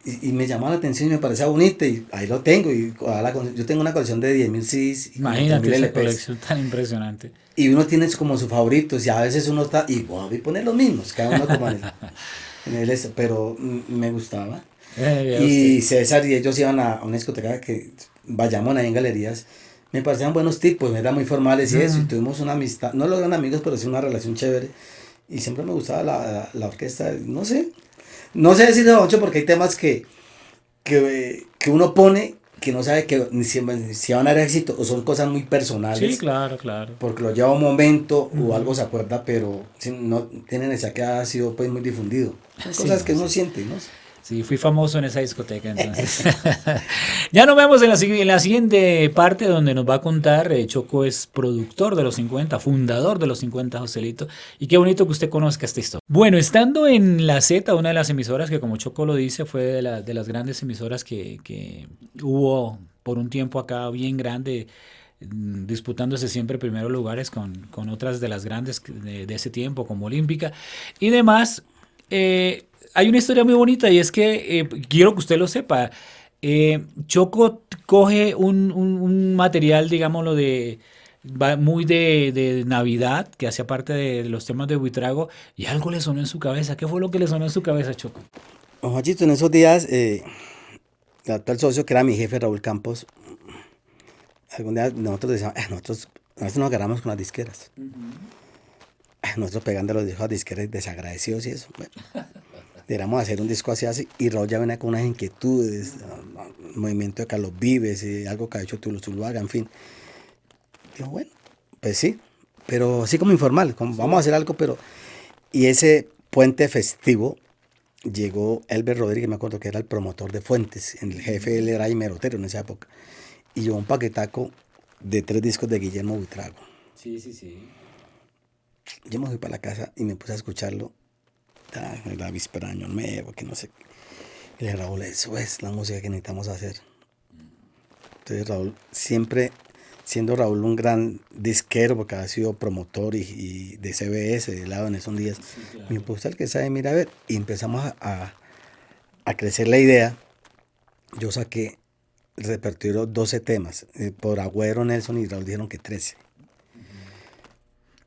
Y me llamó la atención y me parecía bonito y ahí lo tengo. Yo tengo una colección de 10.000 CDs. Imagínate esa colección tan impresionante. Y uno tiene como sus favoritos y a veces uno está, y voy a poner los mismos, cada uno como pero me gustaba. Y César y ellos iban a una discoteca que Bayamón, ahí en Galerías. Me parecían buenos tipos, eran muy formales y eso, y tuvimos una amistad, no los gran amigos, pero sí una relación chévere. Y siempre me gustaba la orquesta, no sé decirlo mucho porque hay temas que uno pone que no sabe que si van a dar éxito o son cosas muy personales. Sí, claro. Porque lo lleva un momento o algo se acuerda, pero no tienen esa que ha sido pues muy difundido. Son cosas que uno siente, ¿no? Sí, fui famoso en esa discoteca entonces. Ya nos vemos en la siguiente parte donde nos va a contar. Choco es productor de los 50, fundador de los 50, Joselito. Y qué bonito que usted conozca esta historia. Bueno, estando en la Z, una de las emisoras que como Choco lo dice fue de las grandes emisoras que hubo por un tiempo acá bien grande, disputándose siempre primeros lugares con otras de las grandes de ese tiempo como Olímpica y demás. Hay una historia muy bonita y es que quiero que usted lo sepa. Choco coge un material, digámoslo, muy de Navidad, que hacía parte de los temas de Buitrago, y algo le sonó en su cabeza. ¿Qué fue lo que le sonó en su cabeza, Choco? Juanchito, en esos días, el actual socio, que era mi jefe, Raúl Campos, algún día nosotros decíamos, nosotros a veces nos agarramos con las disqueras. Nosotros pegando los discos a disqueras desagradecidos y eso. Bueno, deberíamos hacer un disco así, y Raúl ya venía con unas inquietudes, movimiento de Carlos Vives, algo que ha hecho Tulo Zuluaga, en fin. Digo, bueno, pues sí, pero así como informal, vamos a hacer algo, pero... Y ese puente festivo llegó Elber Rodríguez, me acuerdo que era el promotor de Fuentes, el jefe, él era Imerotero en esa época, y llevó un paquetaco de 3 discos de Guillermo Buitrago. Sí. Yo me fui para la casa y me puse a escucharlo, la víspera de Año Nuevo, que no sé. Y le dije, Raúl, eso es la música que necesitamos hacer. Entonces Raúl, siempre siendo Raúl un gran disquero, porque ha sido promotor y de CBS, de lado en esos días, claro. Me puso el que sabe, mira a ver, y empezamos a crecer la idea. Yo saqué el repertorio 12 temas, por Agüero, Nelson y Raúl dijeron que 13.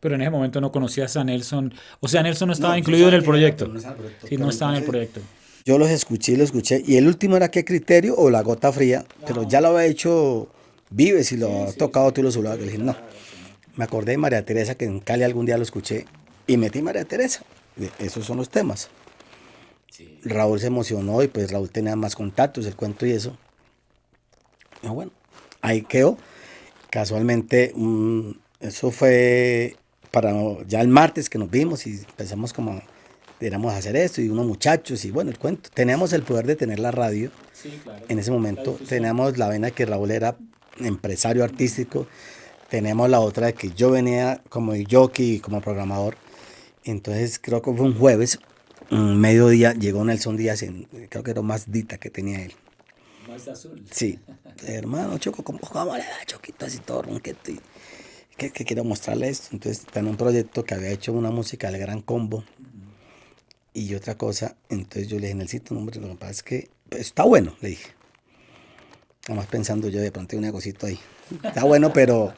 Pero en ese momento no conocías a Nelson, o sea, Nelson no estaba incluido en el proyecto. Sí, no estaba en el proyecto. Yo los escuché, y el último era ¿Qué criterio? O La Gota Fría, pero ya lo había hecho Vives y lo ha tocado Tulo Zuluaga. Le dije, no. Me acordé de María Teresa, que en Cali algún día lo escuché, y metí María Teresa. Esos son los temas. Sí. Raúl se emocionó, y pues Raúl tenía más contactos, el cuento y eso. Ah, bueno, ahí quedó. Casualmente, eso fue para ya el martes que nos vimos y empezamos como, éramos a hacer esto y unos muchachos y bueno, el cuento. Teníamos el poder de tener la radio. Sí, claro. En ese La momento difusión. teníamos la vena que Raúl era empresario artístico. Teníamos la otra de que yo venía como jockey, como programador. Entonces creo que fue un jueves, mediodía, llegó Nelson Díaz, creo que era más dita que tenía él. Más azul. Sí, hermano Choco, ¿cómo le da Choquito así todo ronqueto? Y que quiero mostrarle esto. Entonces, tenía un proyecto que había hecho una música del Gran Combo y otra cosa. Entonces yo le dije, Nelsito, no, hombre, lo que pasa es que pues, está bueno, le dije. Además pensando yo, de pronto hay un negocito ahí. Está bueno, pero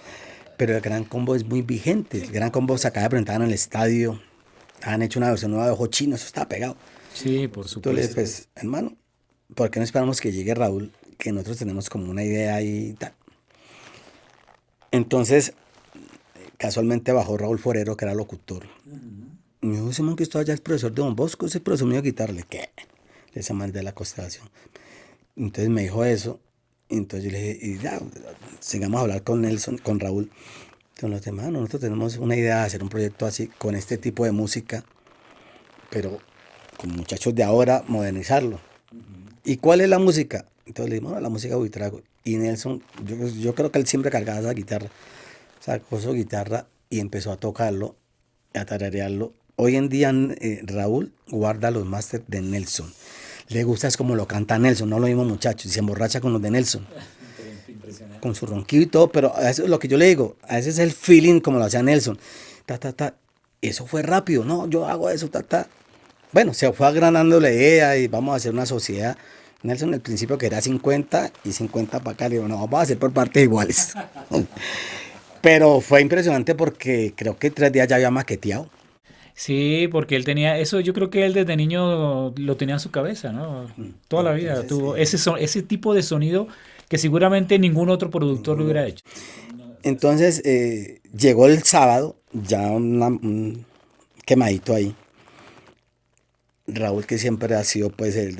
el Gran Combo es muy vigente. El Gran Combo se acaba de presentar en el estadio. Han hecho una versión nueva de Ojo Chino, eso está pegado. Sí, por Entonces le dije, supuesto. pues, hermano, ¿por qué no esperamos que llegue Raúl? Que nosotros tenemos como una idea ahí y tal. Entonces, casualmente bajó Raúl Forero, que era locutor. Y me dijo, ese man que está allá es profesor de Don Bosco, ese profesor mío de guitarra. Le dije, ¿qué? Ese man de la constelación. Entonces me dijo eso. Y entonces yo le dije, y ya, sigamos a hablar con Nelson, con Raúl. Entonces los demás, nosotros tenemos una idea de hacer un proyecto así, con este tipo de música, pero con muchachos de ahora, modernizarlo. ¿Y cuál es la música? Entonces le dijimos, la música Buitrago. Y Nelson, yo creo que él siempre cargaba esa guitarra. Sacó su guitarra y empezó a tocarlo, a tararearlo. Hoy en día Raúl guarda los másters de Nelson. Le gusta es como lo canta Nelson, no lo mismo muchachos, y se emborracha con los de Nelson. Impresionante. Con su ronquido y todo, pero eso es lo que yo le digo, a ese es el feeling como lo hacía Nelson. Ta, ta, ta. Eso fue rápido, no, yo hago eso, ta, ta. Bueno, se fue agranando la idea y vamos a hacer una sociedad. Nelson al principio quería 50 y 50 para acá, le digo, no, vamos a hacer por partes iguales. Pero fue impresionante porque creo que 3 días ya había maqueteado. Sí, porque él tenía eso, yo creo que él desde niño lo tenía en su cabeza, ¿no? Toda la vida Entonces, tuvo ese tipo de sonido que seguramente ningún otro productor lo hubiera hecho. Entonces llegó el sábado, ya un quemadito ahí. Raúl, que siempre ha sido pues el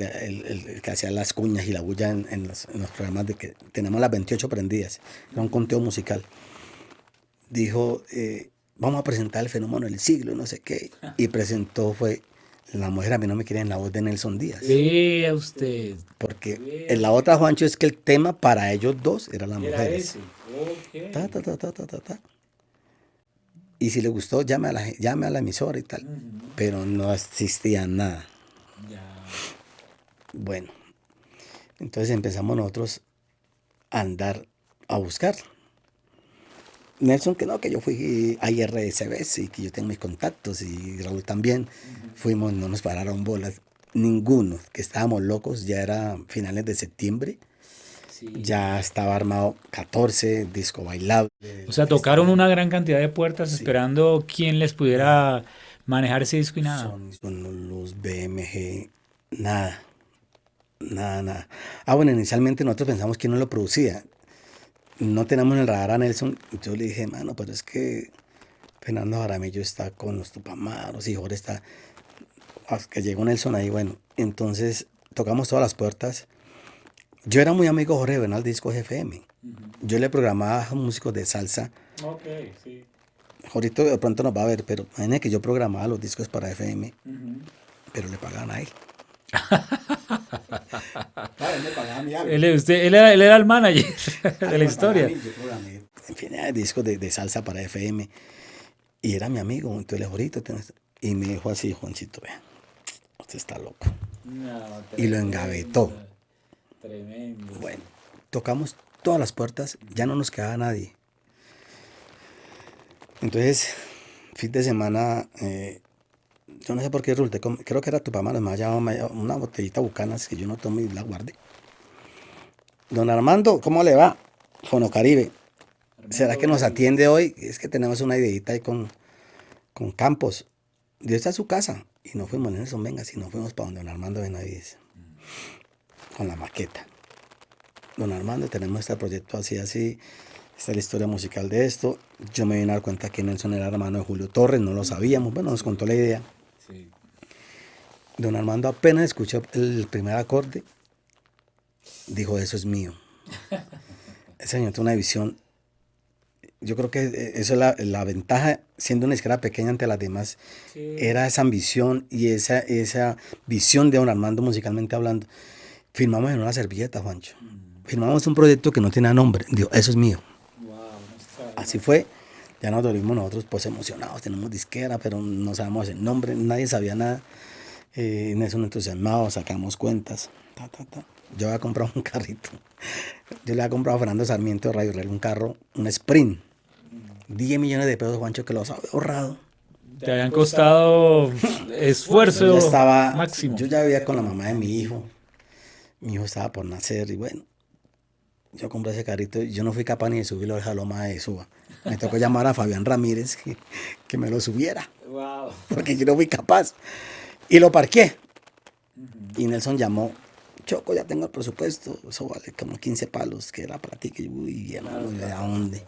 que hacía las cuñas y la bulla en los programas de que tenemos las 28 prendidas, era un conteo musical. Dijo, vamos a presentar el fenómeno del siglo, no sé qué. Y presentó fue La mujer a mí no me quiere en la voz de Nelson Díaz. Vea usted. Porque en la otra, Juancho, es que el tema para ellos dos era las Era mujeres. ese. Ok. Ta, ta, ta, ta, ta, ta, ta. Y si le gustó, llame a la emisora y tal. Pero no existía nada. Ya. Bueno, entonces empezamos nosotros a andar a buscar. Nelson, que no, que yo fui a IRSBs y que yo tengo mis contactos y Raúl también. Fuimos, no nos pararon bolas. Ninguno, que estábamos locos, ya era finales de septiembre. Sí. Ya estaba armado 14, disco bailable. O sea, tocaron una gran cantidad de puertas Sí. esperando quien les pudiera manejar ese disco y nada. Son los BMG, nada, nada. Ah, bueno, inicialmente nosotros pensamos que no lo producía. No tenemos en el radar a Nelson. Yo le dije, mano, pero es que Fernando Jaramillo está con los Tupamaros y Jorge está. Que llegó Nelson ahí, bueno. Entonces tocamos todas las puertas. Yo era muy amigo de Jorge Bernal de Discos FM. Yo le programaba a músicos de salsa. Ok, sí. Ahorita de pronto nos va a ver, pero imagínate que yo programaba los discos para FM, pero le pagaban a él. Claro, él me pagaba a mí algo. Él era el manager de la historia. Yo programé infinidad de discos de salsa para FM y era mi amigo. Entonces le dije, ahorita y me dijo así, Juancito, vea, usted está loco. No, Y lo engavetó. Tremendo. Bueno, tocamos todas las puertas, ya no nos quedaba nadie. Entonces, fin de semana, yo no sé por qué resulté, creo que era Tupamaros, me había llevado una botellita Bucanas que yo no tomé y la guardé. Don Armando, ¿cómo le va? Fonocaribe. ¿Será que nos atiende hoy? Es que tenemos una ideita ahí con Campos. Dios está a su casa. Y no fuimos, Nelson, venga, si no fuimos para donde Don Armando Benavides. Con la maqueta. Don Armando, tenemos este proyecto así. Esta es la historia musical de esto. Yo me vine a dar cuenta que Nelson era hermano de Julio Torres, no lo sabíamos. Bueno, nos contó la idea. Sí. Don Armando apenas escuchó el primer acorde, dijo, eso es mío. señor tiene una visión. Yo creo que eso es la ventaja, siendo una disquera pequeña ante las demás, era esa ambición y esa visión de don Armando musicalmente hablando. Firmamos en una servilleta, Juancho. Firmamos un proyecto que no tenía nombre. Digo, eso es mío. Así fue. Ya nos dormimos nosotros pues emocionados, tenemos disquera, pero no sabemos el nombre, nadie sabía nada. En eso nos entusiasmamos, sacamos cuentas. Yo había comprado un carrito. Yo le había comprado a Fernando Sarmiento de Radio Real un carro, un Sprint. 10 millones de pesos, Juancho, que los había ahorrado. Te habían costado esfuerzo Yo ya estaba, máximo. yo ya vivía con la mamá de mi hijo. Mi hijo estaba por nacer y bueno, yo compré ese carrito y yo no fui capaz ni de subirlo al jaloma de suba. Me tocó llamar a Fabián Ramírez que me lo subiera. Wow. Porque yo no fui capaz. Y lo parqué. Y Nelson llamó, Choco, ya tengo el presupuesto, eso vale como 15 palos, que era para ti. Que, uy, hermano, ¿de dónde?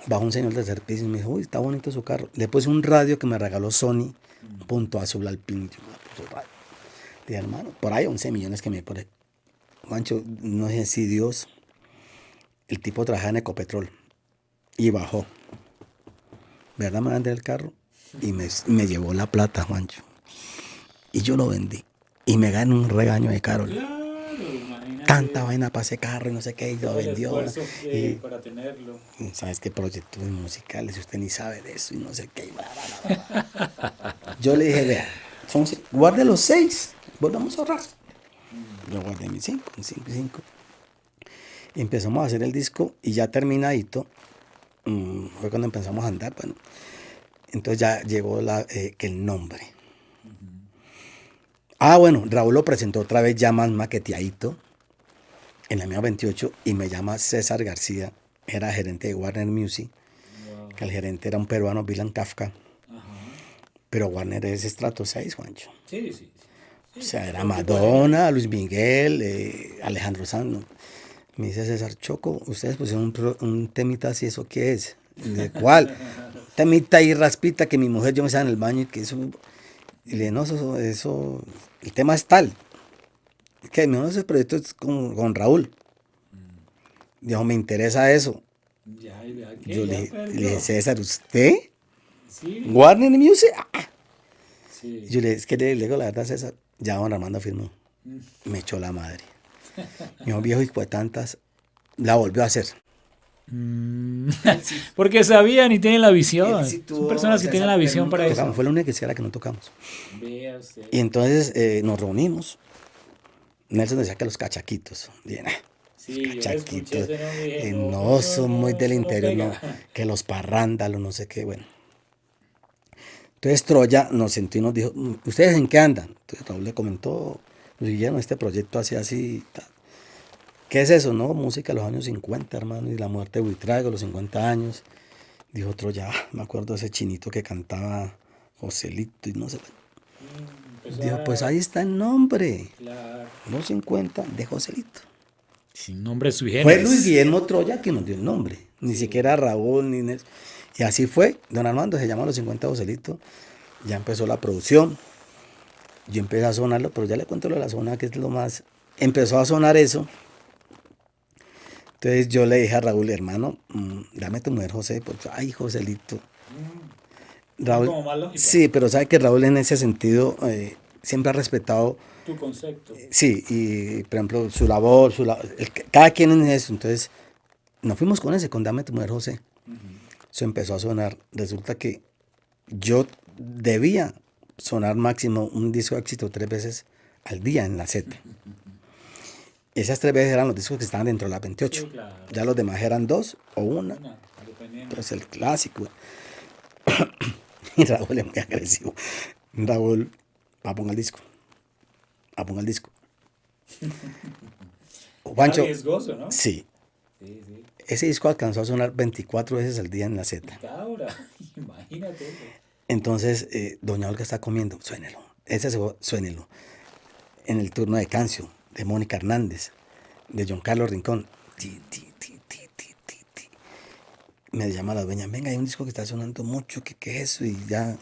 Bajó un señor del servicio y me dijo, uy, está bonito su carro. Le puse un radio que me regaló Sony, punto azul alpino. Yo me puse el radio. Dije, hermano, por ahí 11 millones que me pone. Juancho, no sé si Dios, el tipo trabajaba en Ecopetrol y bajó. ¿Verdad? Me mandé el carro y me llevó la plata, Juancho. Y yo lo vendí. Y me gané un regaño de Carol. Claro, imagínate. Tanta vaina para ese carro y no sé qué, y lo Todo el vendió. esfuerzo Y, para tenerlo. ¿sabes qué proyectos musicales? Usted ni sabe de eso y no sé qué. Yo le dije, vea, guarde los 6, volvamos a ahorrar. Yo guardé mis 5, 5 y 5. Y empezamos a hacer el disco y ya terminadito, fue cuando empezamos a andar, bueno. Entonces ya llegó que el nombre. Bueno, Raúl lo presentó otra vez ya más maqueteadito en la mía 28 y me llama César García, era gerente de Warner Music, que el gerente era un peruano, Vilan Kafka, pero Warner es estrato 6, Juancho. Sí. O sea, era Madonna, Luis Miguel, Alejandro Sanz. Me dice César, Choco, ustedes pusieron un temita así, ¿eso qué es? ¿De cuál? Temita y raspita que mi mujer, yo me estaba en el baño y que eso... Y le dije, no, eso, el tema es tal. Que no, ese proyecto es con Raúl. Dijo, me interesa eso. Yo le dije, César, ¿usted? Sí. ¿Warner Music? Sí. Yo le digo la verdad, César, ya don Armando firmó. Me echó la madre. Mi hijo viejo hijo de tantas, la volvió a hacer. Porque sabían y tienen la visión. Sí, Son personas que tienen la visión para eso. Fue la única que no tocamos. Vea usted. Y entonces nos reunimos. Nelson decía que los cachaquitos. Dije, Sí, yo cachaquitos. escuché ese nombre y dije, No, son muy del no interior, no, pega. que los parrándalos, no sé qué, bueno. Entonces Troya nos sentó y nos dijo, ¿ustedes en qué andan? Entonces Raúl le comentó, Luis Guillermo, este proyecto así, tal. ¿Qué es eso? No, música de los años 50, hermano, y la muerte de Buitrago, los 50 años. Dijo Troya, me acuerdo de ese chinito que cantaba Joselito y no sé. Dijo, pues ahí está el nombre. Claro. Los 50 de Joselito. Sin nombre sui Fue generis. Luis Guillermo Troya que nos dio el nombre. Ni siquiera Raúl, ni Nelson. Y así fue. Don Armando se llama Los 50 Joselito. Ya empezó la producción. Yo empecé a sonarlo, pero ya le cuento lo de la zona, que es lo más... Empezó a sonar eso. Entonces yo le dije a Raúl, hermano, dame tu mujer José, porque, ay, Joselito. Raúl, Como más lógico. sí, pero sabe que Raúl en ese sentido siempre ha respetado, Tu concepto. sí, y por ejemplo, su labor, cada quien en eso. Entonces nos fuimos con ese, con Dame tu mujer José. Eso empezó a sonar. Resulta que yo debía sonar máximo un disco de éxito 3 veces al día en la Z. Esas 3 veces eran los discos que estaban dentro de la 28. Sí, claro. Ya los demás eran 2 o 1. Dependiendo. Entonces el clásico. Y Raúl es muy agresivo. Raúl, ponga el disco. Ponga el disco. Juancho, Riesgoso, ¿no? sí. Sí. Ese disco alcanzó a sonar 24 veces al día en la Z. Cada hora. Imagínate. Entonces, doña Olga está comiendo, suénelo. Suénelo. En el turno de Cancio, de Mónica Hernández, de John Carlos Rincón. Ti. Me llama la dueña, venga, hay un disco que está sonando mucho, ¿qué es eso? Y ya,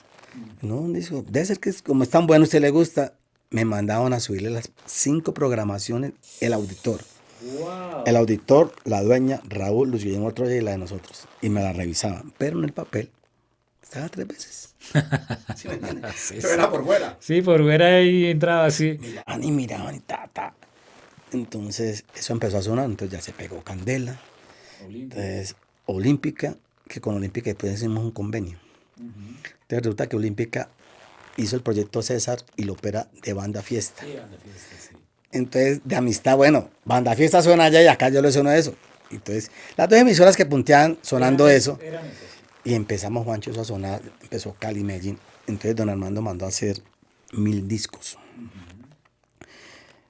no, un disco, debe ser que es, como es tan bueno, a usted le gusta. Me mandaban a subirle las 5 programaciones, el auditor. Wow. El auditor, la dueña, Raúl, Luis Guillermo Troya y la de nosotros. Y me la revisaban. Pero en el papel estaba 3 veces. ¿Sí me entiendes? Sí, Pero era por fuera. Sí, por fuera ahí entraba así. Miraban y ta. Entonces, eso empezó a sonar. Entonces ya se pegó Candela. Entonces, Olímpica, que con Olímpica después hicimos un convenio. Entonces resulta que Olímpica hizo el proyecto César y lo opera de Banda Fiesta. Sí, Banda Fiesta, sí. Entonces, de amistad, bueno, Banda Fiesta suena allá y acá yo le sueno eso. Entonces, las 2 emisoras que punteaban sonando eso. Eran esos. Y empezamos, Juancho, eso a sonar. Empezó Cali, Medellín. Entonces, don Armando mandó a hacer 1000 discos.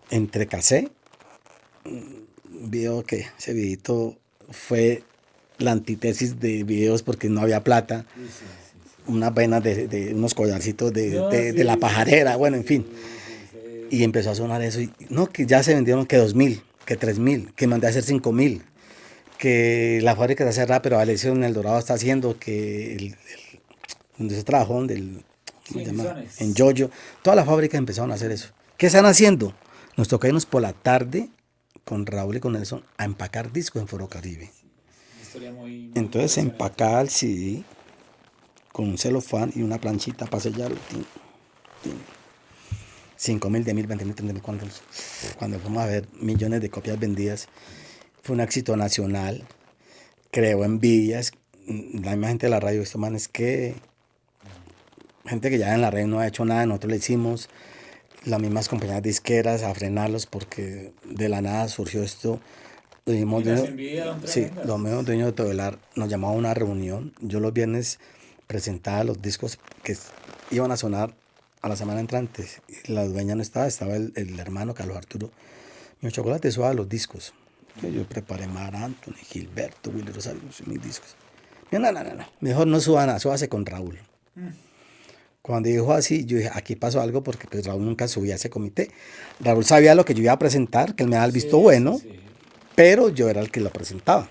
Entre casé, video que ese videito fue la antítesis de videos porque no había plata. Unas venas de unos collarcitos de la pajarera, bueno, en fin. Y empezó a sonar eso. Y, no, que ya se vendieron que 2000, que 3000, que mandé a hacer 5000, que la fábrica está cerrada, pero Alessio en El Dorado está haciendo, que donde se trabajó, ¿cómo se llama? En Yoyo. Todas las fábricas empezaron a hacer eso. ¿Qué están haciendo? Nos tocó irnos por la tarde con Raúl y con Nelson a empacar discos en Foro Caribe. Entonces se empacaba el CD con un celofán y una planchita para sellarlo. 5.000, 10.000, 20.000, 30.000, cuando fuimos a ver millones de copias vendidas. Fue un éxito nacional, creó envidias. La misma gente de la radio, estos manes que gente que ya en la radio no ha hecho nada, nosotros le hicimos, las mismas compañías disqueras a frenarlos porque de la nada surgió esto. Los mismos dueños de Tobelar nos llamaban a una reunión. Yo los viernes presentaba los discos que iban a sonar a la semana entrante. La dueña no estaba, estaba el hermano Carlos Arturo. Mi chocolate suave los discos. Yo preparé Mar Anthony, Gilberto, Willy Rosario, mis discos. No, mejor no suba nada, súbase con Raúl. Cuando dijo así, yo dije, aquí pasó algo porque pues Raúl nunca subía a ese comité. Raúl sabía lo que yo iba a presentar, que él me daba el visto bueno, pero yo era el que lo presentaba.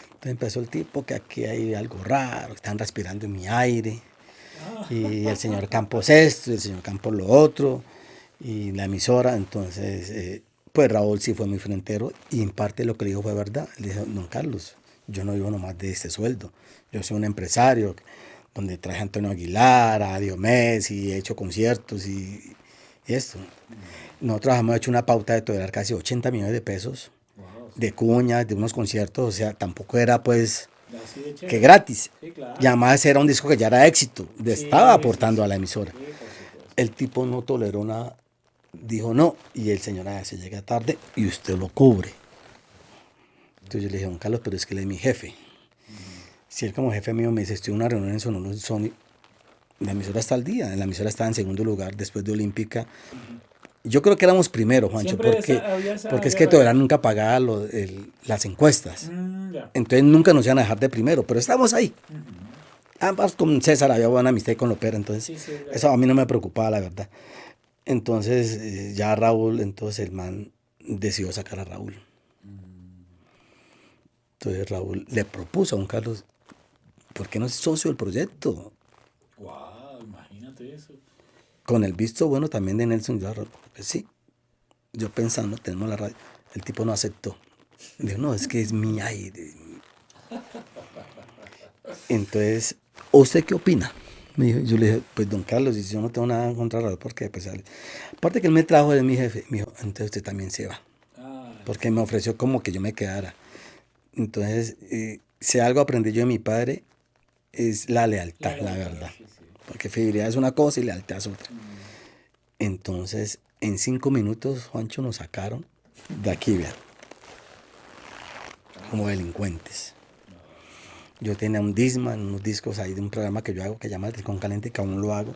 Entonces empezó el tipo que aquí hay algo raro, están respirando en mi aire. Y el señor Campos esto, y el señor Campos lo otro, y la emisora. Entonces, pues Raúl sí fue muy frentero y en parte lo que le dijo fue verdad. Le dijo, don Carlos, yo no vivo nomás de este sueldo. Yo soy un empresario donde traje a Antonio Aguilar, a Diomedes y he hecho conciertos y esto. Nosotros hemos hecho una pauta de tolerar casi 80 millones de pesos de cuñas, de unos conciertos, o sea, tampoco era pues que gratis. Sí, claro. Y además era un disco que ya era éxito, estaba aportando a la emisora. El tipo no toleró nada, dijo no, y el señor se llega tarde y usted lo cubre. Entonces yo le dije, don Carlos, pero es que él es mi jefe. Si él como jefe mío me dice, estoy en una reunión en Sonoro Sony, la emisora está al día, la emisora está en segundo lugar después de Olímpica. Yo creo que éramos primero, Juancho, porque es que Tobelar nunca pagaba las encuestas. Entonces nunca nos iban a dejar de primero, pero estábamos ahí. Ambas con César había buena amistad con Lopera, entonces eso a mí no me preocupaba, la verdad. Entonces ya Raúl, entonces el man decidió sacar a Raúl. Entonces Raúl le propuso a don Carlos, ¿por qué no es socio del proyecto? Wow, imagínate eso. Con el visto bueno también de Nelson, pues sí. Yo pensando, tenemos la radio. El tipo no aceptó. Dijo, no, es que es mi aire. Entonces, ¿usted qué opina? Me dijo, yo le dije, pues don Carlos, yo no tengo nada en contra de Raúl, porque pues, aparte que él me trajo de mi jefe, me dijo, entonces usted también se va. Porque me ofreció como que yo me quedara. Entonces, si algo aprendí yo de mi padre, es la lealtad, la verdad. Porque fidelidad es una cosa y lealtad es otra. Entonces, en 5 minutos, Juancho, nos sacaron de aquí, vean, como delincuentes. Yo tenía un Discman, unos discos ahí de un programa que yo hago que se llama El Rincón Caliente, que aún lo hago.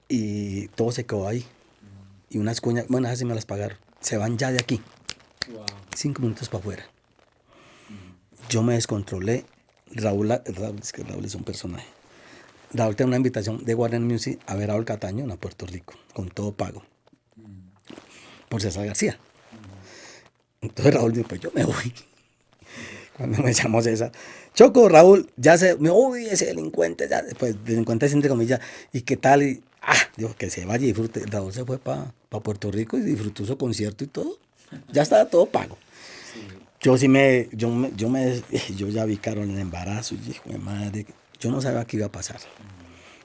Y todo se quedó ahí. Y unas cuñas, bueno, esas sí me las pagaron. Se van ya de aquí. 5 minutos para afuera. Yo me descontrolé. Raúl, es que Raúl es un personaje. Raúl tenía una invitación de Warner Music a ver a Raúl Cataño a Puerto Rico, con todo pago, por César García. Entonces Raúl dijo, pues yo me voy. Cuando me llamó César, Choco, Raúl, ya se, uy, ese delincuente, ya, pues delincuente entre comillas, ¿y qué tal? Y, dijo que se vaya y disfrute. Raúl se fue para Puerto Rico y disfrutó su concierto y todo. Ya estaba todo pago. Yo sí yo ya vi caro en el embarazo y dije, "Jue madre, yo no sabía qué iba a pasar.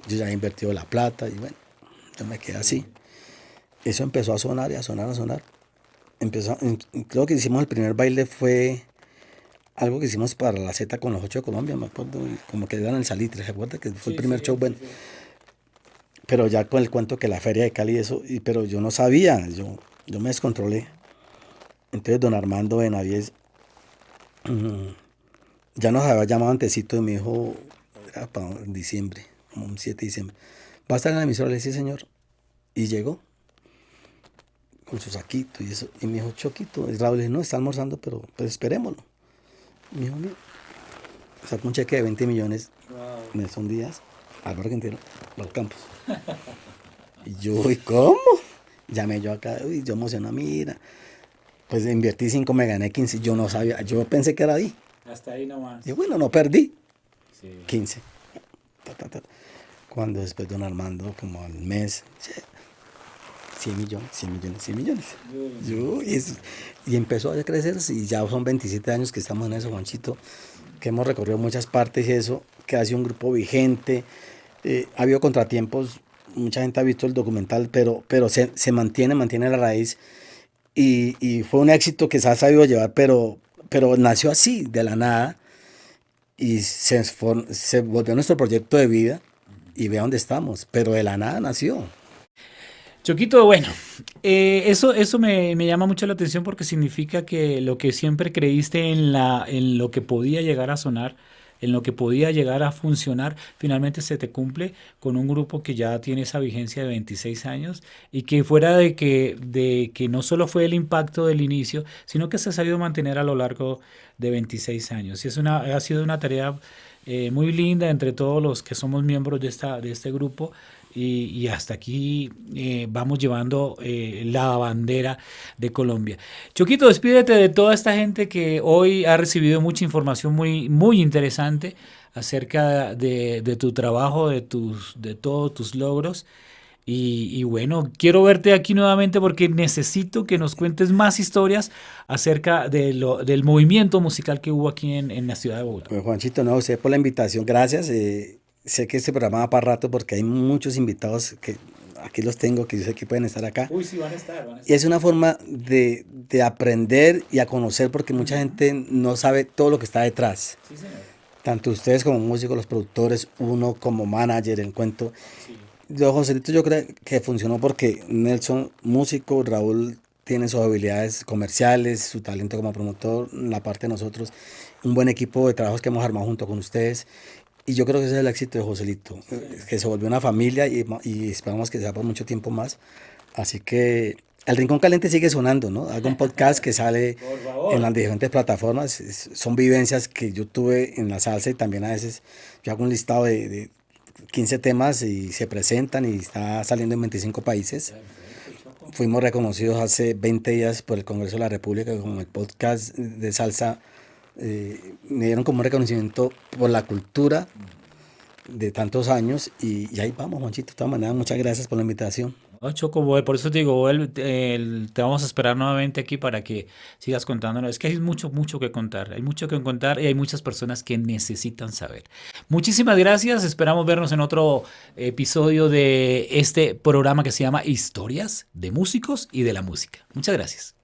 Yo ya había invertido la plata y bueno, yo me quedé así. Eso empezó a sonar y a sonar, a sonar. Creo que hicimos el primer baile fue algo que hicimos para la Z con los 8 de Colombia, me acuerdo, como que eran el Salitre, ¿se acuerda? Que fue el primer show, bueno. Pero ya con el cuento que la feria de Cali y eso, pero yo no sabía, yo me descontrolé. Entonces don Armando Benavides ya nos había llamado antesito y me dijo, era para diciembre, como un 7 de diciembre, ¿va a estar en la emisora? Le dije, sí, señor. Y llegó con su saquito y eso. Y me dijo, Choquito. Y Raúl le dije, no, está almorzando, pero pues esperémoslo. Y me dijo, mira, sacó un cheque de 20 millones en esos días, Álvaro Quintero, Los Campos. Y yo, ¿y cómo? Llamé yo acá, y yo emocionado, mira. Pues invertí 5, me gané 15. Yo no sabía, yo pensé que era ahí. Hasta ahí nomás. Y bueno, no perdí. Sí. 15. Cuando después don Armando, como al mes, 100 millones, 100 millones, 100 millones. Y empezó a crecer, y ya son 27 años que estamos en eso, Juanchito, que hemos recorrido muchas partes y eso, que ha sido un grupo vigente. Ha habido contratiempos, mucha gente ha visto el documental, pero se mantiene la raíz. Y fue un éxito que se ha sabido llevar, pero nació así, de la nada, y se volvió nuestro proyecto de vida, y vea dónde estamos, pero de la nada nació. Choquito, bueno, eso me llama mucho la atención porque significa que lo que siempre creíste en lo que podía llegar a sonar, en lo que podía llegar a funcionar, finalmente se te cumple con un grupo que ya tiene esa vigencia de 26 años y que fuera de que no solo fue el impacto del inicio, sino que se ha sabido mantener a lo largo de 26 años. Y ha sido una tarea muy linda entre todos los que somos miembros de este grupo. Y hasta aquí vamos llevando la bandera de Colombia. Choquito, despídete de toda esta gente que hoy ha recibido mucha información muy, muy interesante acerca de tu trabajo, de todos tus logros. Y bueno, quiero verte aquí nuevamente porque necesito que nos cuentes más historias acerca del movimiento musical que hubo aquí en la ciudad de Bogotá. Pues Juanchito, no, usted por la invitación, gracias. Sé que este programa va para rato porque hay muchos invitados que aquí los tengo, que yo sé que pueden estar acá. Uy, sí, van a estar. Y es una forma de aprender y a conocer porque mucha gente no sabe todo lo que está detrás. Sí, señor. Tanto ustedes como músicos, los productores, uno como manager, el cuento. Sí. Yo, Joselito, yo creo que funcionó porque Nelson, músico, Raúl tiene sus habilidades comerciales, su talento como promotor, la parte de nosotros, un buen equipo de trabajos que hemos armado junto con ustedes. Y yo creo que ese es el éxito de Joselito, que se volvió una familia y esperamos que sea por mucho tiempo más. Así que el Rincón Caliente sigue sonando, ¿no? Hago un podcast que sale en las diferentes plataformas. Son vivencias que yo tuve en la salsa y también a veces yo hago un listado de 15 temas y se presentan y está saliendo en 25 países. Fuimos reconocidos hace 20 días por el Congreso de la República como el podcast de salsa. Me dieron como un reconocimiento por la cultura de tantos años y ahí vamos, Juanchito. De todas maneras, muchas gracias por la invitación. No, Choco, por eso te digo, te vamos a esperar nuevamente aquí para que sigas contándonos. Es que hay mucho, mucho que contar. Hay mucho que contar y hay muchas personas que necesitan saber. Muchísimas gracias. Esperamos vernos en otro episodio de este programa que se llama Historias de Músicos y de la Música. Muchas gracias.